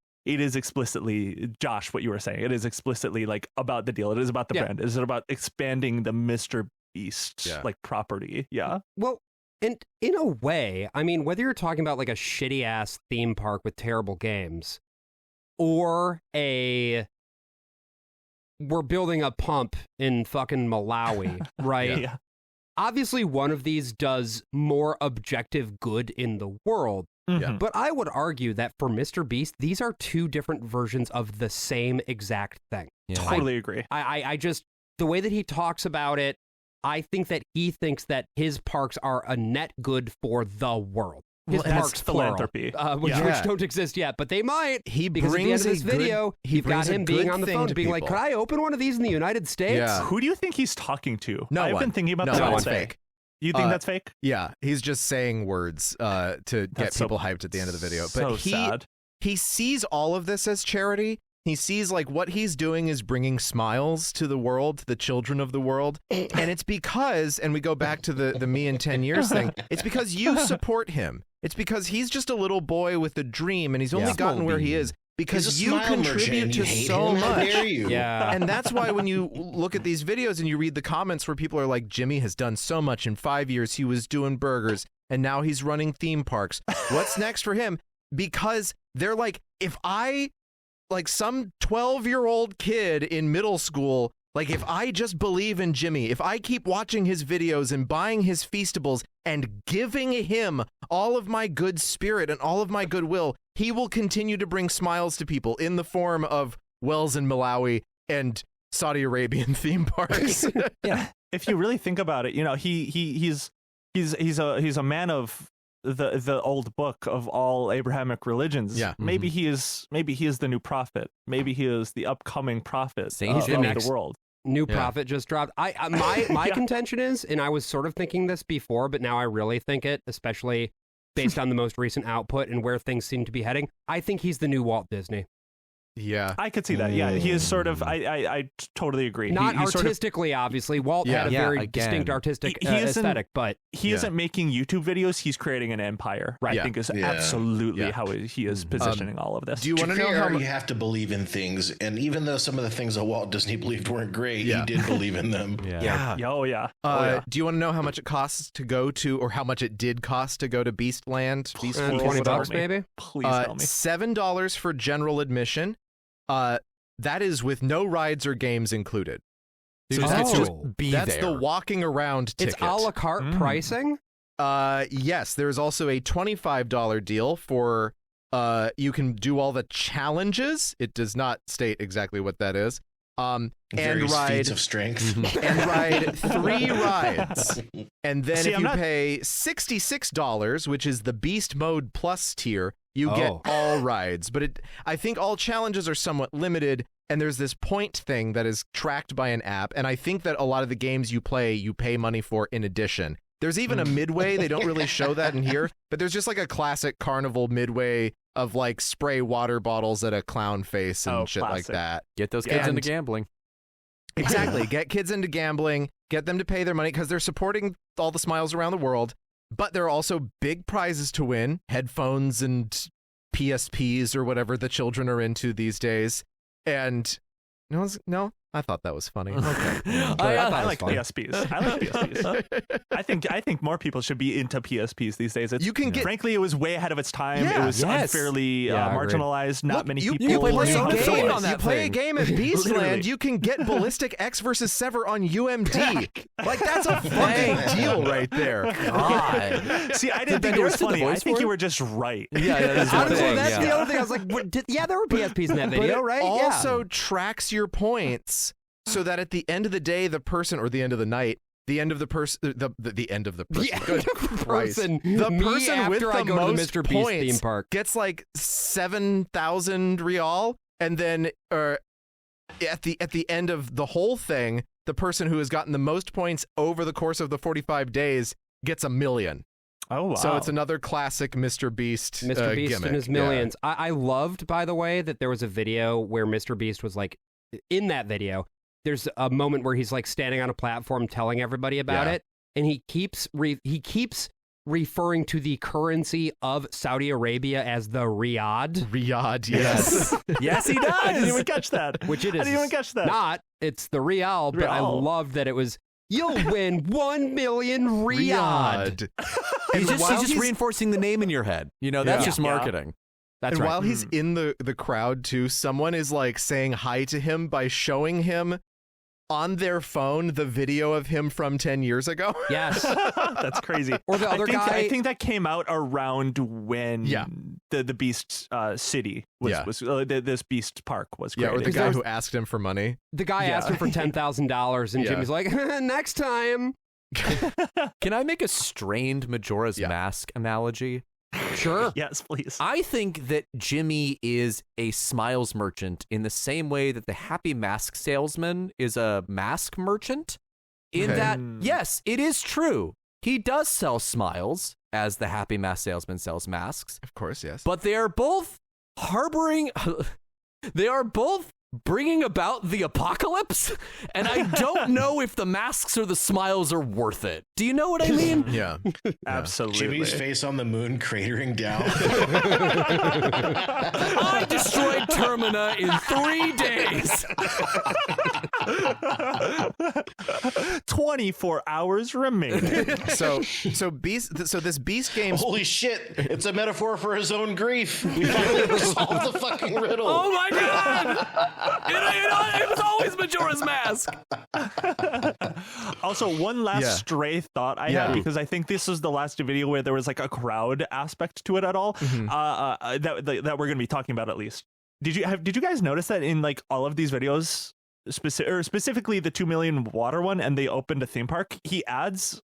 explicitly, Josh, what you were saying. It is explicitly like about the deal. It is about the brand. It is about expanding the Mr. Beast like property. Yeah. Well, and in a way, I mean, whether you're talking about like a shitty ass theme park with terrible games or we're building a pump in fucking Malawi, right? Yeah. Obviously, one of these does more objective good in the world. Mm-hmm. But I would argue that for Mr. Beast, these are two different versions of the same exact thing. Yeah. Totally agree. I just, the way that he talks about it, I think that he thinks that his parks are a net good for the world. His parks, philanthropy, which don't exist yet, but they might. Because at the end of this video, you've got him being on the phone, being like, "Could I open one of these in the United States?" Yeah. Who do you think he's talking to? No I've one. been thinking about No, that all it's day. fake. You think that's fake? Yeah, he's just saying words to get people hyped at the end of the video. But sad. He sees all of this as charity. He sees like what he's doing is bringing smiles to the world, to the children of the world. And it's because, and we go back to the me in 10 years thing, it's because you support him. It's because he's just a little boy with a dream and he's only gotten where he is because you contribute to so much. Yeah. And that's why when you look at these videos and you read the comments where people are like, Jimmy has done so much in 5 years. He was doing burgers and now he's running theme parks. What's next for him? Because they're like, if I, like some 12-year-old kid in middle school, like if I just believe in Jimmy, if I keep watching his videos and buying his Feastables and giving him all of my good spirit and all of my goodwill, he will continue to bring smiles to people in the form of wells in Malawi and Saudi Arabian theme parks. Yeah. If you really think about it, you know, he's a man of the old book of all Abrahamic religions. Yeah. Maybe he is the new prophet. Maybe he is the upcoming prophet Saying he's of the the world. New Prophet just dropped. My contention is, and I was sort of thinking this before, but now I really think it, especially based on the most recent output and where things seem to be heading. I think he's the new Walt Disney. Yeah, I could see that. Yeah, he is sort of. I totally agree. Not he's artistically, obviously. Walt had a very distinct artistic aesthetic, but he isn't making YouTube videos. He's creating an empire. Right? I think is absolutely how he is positioning all of this. Do you want to know how you have to believe in things? And even though some of the things that Walt Disney believed weren't great, he did believe in them. Oh yeah. Do you want to know how much it costs to go to, or how much it did cost to go to Beastland? $20 maybe. Please tell me. $7 for general admission. That is with no rides or games included. So that's that's the walking around ticket. It's a la carte pricing? Yes, there's also a $25 deal for you can do all the challenges. It does not state exactly what that is. And ride feats of strength. and ride 3 rides. And then if you pay $66, which is the Beast Mode Plus tier, you get all rides. But I think all challenges are somewhat limited, and there's this point thing that is tracked by an app, and I think that a lot of the games you play, you pay money for in addition. There's even a midway. They don't really show that in here, but there's just like a classic carnival midway of like spray water bottles at a clown face and shit like that. Get those kids into gambling. Exactly. Get kids into gambling, get them to pay their money because they're supporting all the smiles around the world. But there are also big prizes to win, headphones and PSPs or whatever the children are into these days. And no, I thought that was funny. Okay. I like PSPs. I like PSPs. I think more people should be into PSPs these days. Frankly, it was way ahead of its time. It was unfairly marginalized. Not many people. You play a game at Beastland, you can get Ballistic X versus Sever on UMD. Like, that's a fucking deal right there. God. See, I didn't think it was funny. I think you were just right. That's the other thing. I was like, there were PSPs in that video, right? Also tracks your points. So that at the end of the day, the person, or the end of the night, the end of the person, the end of the person, the person with the most points gets like 7,000 rial, and then at the end of the whole thing, the person who has gotten the most points over the course of the 45 days gets 1 million. Oh, wow. So it's another classic MrBeast gimmick. And his millions. Yeah. I loved, by the way, that there was a video where MrBeast was like, in that video, there's a moment where he's like standing on a platform telling everybody about it, and he keeps referring to the currency of Saudi Arabia as the Riyadh. Riyadh, yes. Yes, he does. I didn't even catch that. Which it is. I didn't even catch that. It's the Riyal, but I loved that it was, you'll win 1 million Riyadh. He's just reinforcing the name in your head. You know, that's just marketing. That's and right. while he's in the crowd too, someone is like saying hi to him by showing him on their phone the video of him from 10 years ago. Yes. That's crazy. Or the other guy. I think that came out around when the Beast City was this Beast Park was created. Yeah, or the guy who asked him for money. The guy asked him for $10,000 and Jimmy's like, next time. Can I make a strained Majora's Mask analogy? Sure. Yes, please. I think that Jimmy is a smiles merchant in the same way that the Happy Mask salesman is a mask merchant. In that, yes, it is true. He does sell smiles as the Happy Mask salesman sells masks. Of course, yes. But they are both bringing about the apocalypse, and I don't know if the masks or the smiles are worth it. Do you know what I mean? Yeah. Absolutely. Jimmy's face on the moon cratering down. I destroyed Termina in 3 days. 24 hours remaining. So this Beast game. Holy shit! It's a metaphor for his own grief. We finally solved the fucking riddle. Oh my god! It was always Majora's Mask. Also, one last stray thought I had, because I think this was the last video where there was like a crowd aspect to it at all, that we're going to be talking about at least. Did you guys notice that in like all of these videos, specifically the 2 million water one, and they opened a theme park, he adds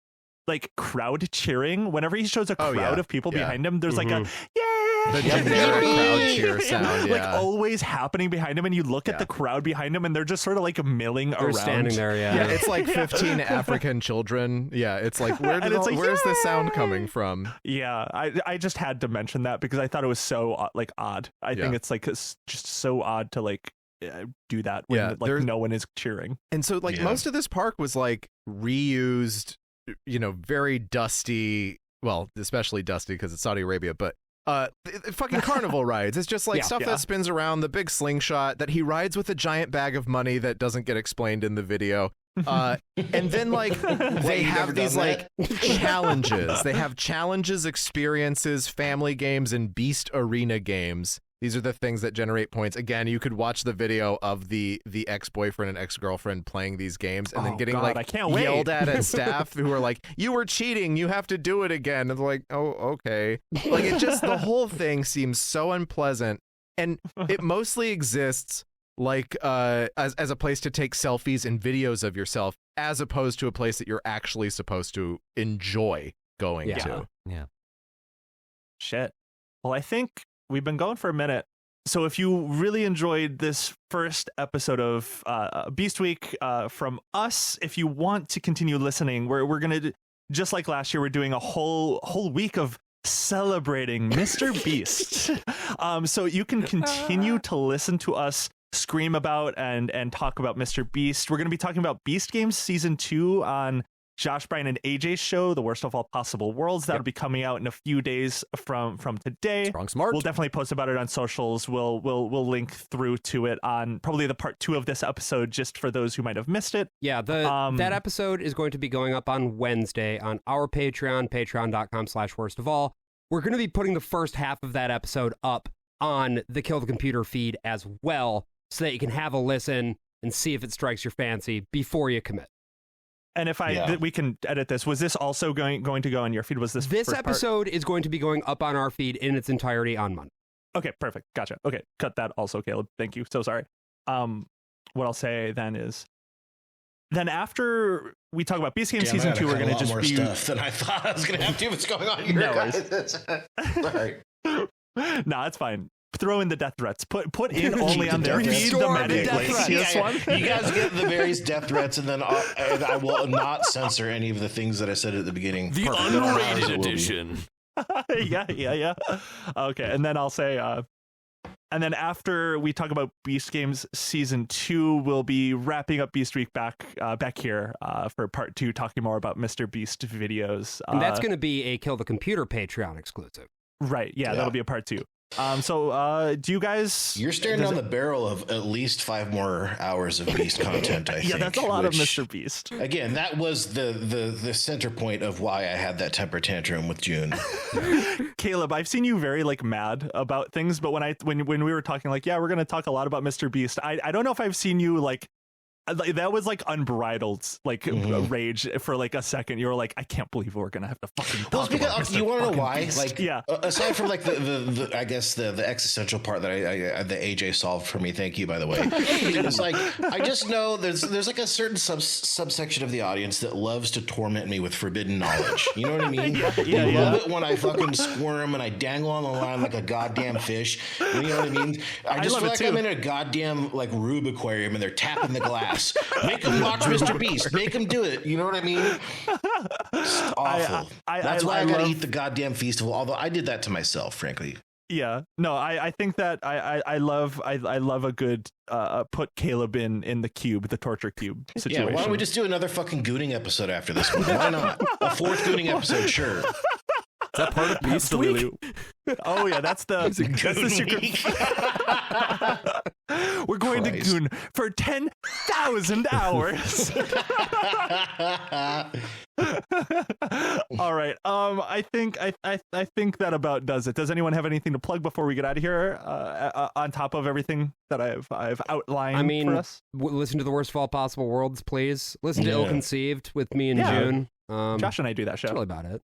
like crowd cheering whenever he shows a crowd of people behind him. There's like a yay The generic crowd cheer sound, like yeah. always happening behind him, and you look at the crowd behind him, and they're just sort of like milling They're around. standing there, Yeah, it's like 15 African children. Yeah, it's like where's the sound coming from? Yeah, I just had to mention that because I thought it was so like odd. I think it's like it's just so odd to like do that when like no one is cheering. And so like most of this park was like reused, very dusty. Well, especially dusty because it's Saudi Arabia, but fucking carnival rides. It's just like stuff that spins around, the big slingshot that he rides with a giant bag of money that doesn't get explained in the video. And then like they have these like challenges. They have challenges, experiences, family games, and Beast Arena games. These are the things that generate points. Again, you could watch the video of the ex-boyfriend and ex-girlfriend playing these games and then getting yelled at staff who are like, "You were cheating. You have to do it again." And they're like, "Oh, okay." Like it just the whole thing seems so unpleasant, and it mostly exists like as a place to take selfies and videos of yourself, as opposed to a place that you're actually supposed to enjoy going to. Yeah. Shit. Well, I think we've been going for a minute. So if you really enjoyed this first episode of Beast Week from us, if you want to continue listening, we're going to, just like last year, we're doing a whole week of celebrating Mr. Beast. So you can continue to listen to us scream about and talk about Mr. Beast. We're going to be talking about Beast Games Season 2 on Josh, Brian, and AJ's show, The Worst of All Possible Worlds. That'll be coming out in a few days from today. Strong smart. We'll definitely post about it on socials. We'll link through to it on probably the part 2 of this episode, just for those who might have missed it. Yeah, that episode is going to be going up on Wednesday on our Patreon, patreon.com/worstofall. We're going to be putting the first half of that episode up on the Kill the Computer feed as well, so that you can have a listen and see if it strikes your fancy before you commit. And if we can edit this, was this also going to go on your feed? Was this episode is going to be going up on our feed in its entirety on Monday? Okay, perfect. Gotcha. Okay, cut that also, Caleb. Thank you. So sorry. What I'll say then is, then after we talk about Beast Game Season 2, we're going to just more stuff than I thought I was going to have to. What's going on here, guys? Sorry. No, it's fine. Throw in the death threats. Put in only on their feed the medic one. You guys get the various death threats, and then I will not censor any of the things that I said at the beginning. The unrated edition. Yeah. Okay, and then I'll say, and then after we talk about Beast Games Season 2, we'll be wrapping up Beast Week back here for part 2, talking more about Mr. Beast videos. And that's going to be a Kill the Computer Patreon exclusive. Right. Yeah, that'll be a part 2. So do you guys... You're staring down the barrel of at least 5 more hours of Beast content, I think. Yeah, that's a lot of Mr. Beast. Again, that was the center point of why I had that temper tantrum with June. Caleb, I've seen you very mad about things, but when we were talking we're going to talk a lot about Mr. Beast, I don't know if I've seen you that was unbridled rage for a second. You were like, I can't believe we're gonna have to fucking talk about Mr. You want to know why? Beast. Aside from the I guess the existential part that the AJ solved for me. Thank you, by the way. It's I just know there's a certain subsection of the audience that loves to torment me with forbidden knowledge. You know what I mean? They love it when I fucking squirm and I dangle on the line like a goddamn fish. You know what I mean? I just feel like I'm in a goddamn Rube aquarium and they're tapping the glass. Make them watch Mr. Beast. Make them do it. You know what I mean? It's awful. That's why I gotta eat the goddamn Feastival. Although I did that to myself, frankly. Yeah. No, I think that I love a good put Caleb in the cube, the torture cube situation. Yeah. Why don't we just do another fucking gooning episode after this one? Why not? A 4th gooning episode, sure. Is that part of Beast Week? Oh yeah, that's the secret. We're going to goon for 10,000 hours. All right. I think that about does it. Does anyone have anything to plug before we get out of here? On top of everything that I've outlined for us. Listen to The Worst of All Possible Worlds, please. Listen to Ill Conceived with me and June. Josh and I do that show. That's really about it.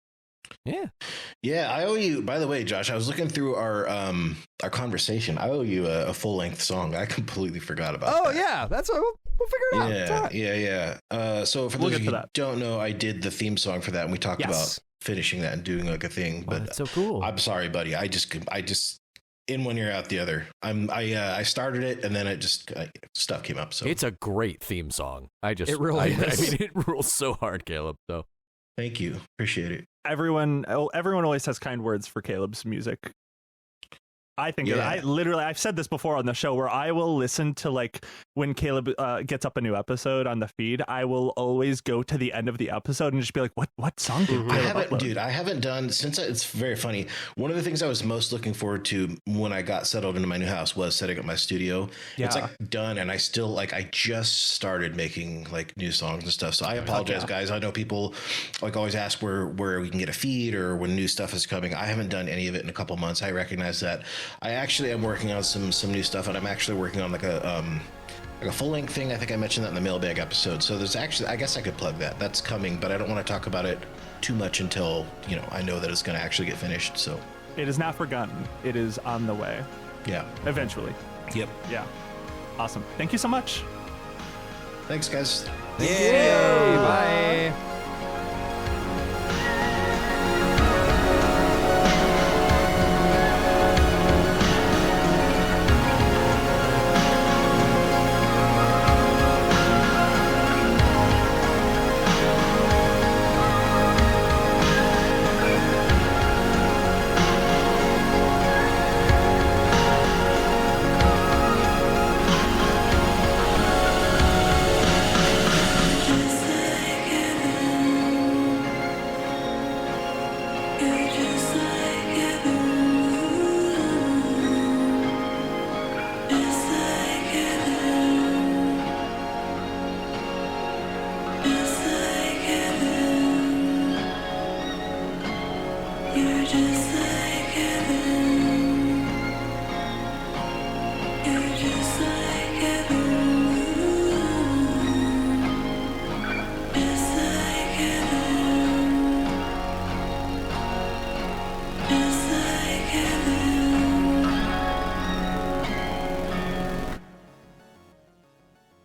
Yeah, I owe you, by the way, Josh, I was looking through our conversation. I owe you a full-length song. I completely forgot about that. Oh, yeah. We'll figure it out. Yeah. So for those of you who don't know, I did the theme song for that, and we talked about finishing that and doing like a thing. But that's so cool. I'm sorry, buddy. I just in one ear out the other. I started it and then it just stuff came up. So it's a great theme song. It really is. I mean, it rules so hard, Caleb. So thank you, appreciate it. Everyone always has kind words for Caleb's music. I think I've said this before on the show where I will listen to like when Caleb gets up a new episode on the feed, I will always go to the end of the episode and just be like, what song did Caleb upload? I haven't done it's very funny. One of the things I was most looking forward to when I got settled into my new house was setting up my studio. Yeah. It's like done. And I still like, I just started making like new songs and stuff. So I apologize, guys. I know people like always ask where we can get a feed or when new stuff is coming. I haven't done any of it in a couple months. I recognize that. I actually am working on some new stuff, and I'm actually working on like a full-length thing. I think I mentioned that in the mailbag episode. So there's actually, I guess I could plug that. That's coming, but I don't want to talk about it too much until, I know that it's going to actually get finished. So it is not forgotten. It is on the way. Yeah. Eventually. Yep. Yeah. Awesome. Thank you so much. Thanks, guys. Yay! Bye.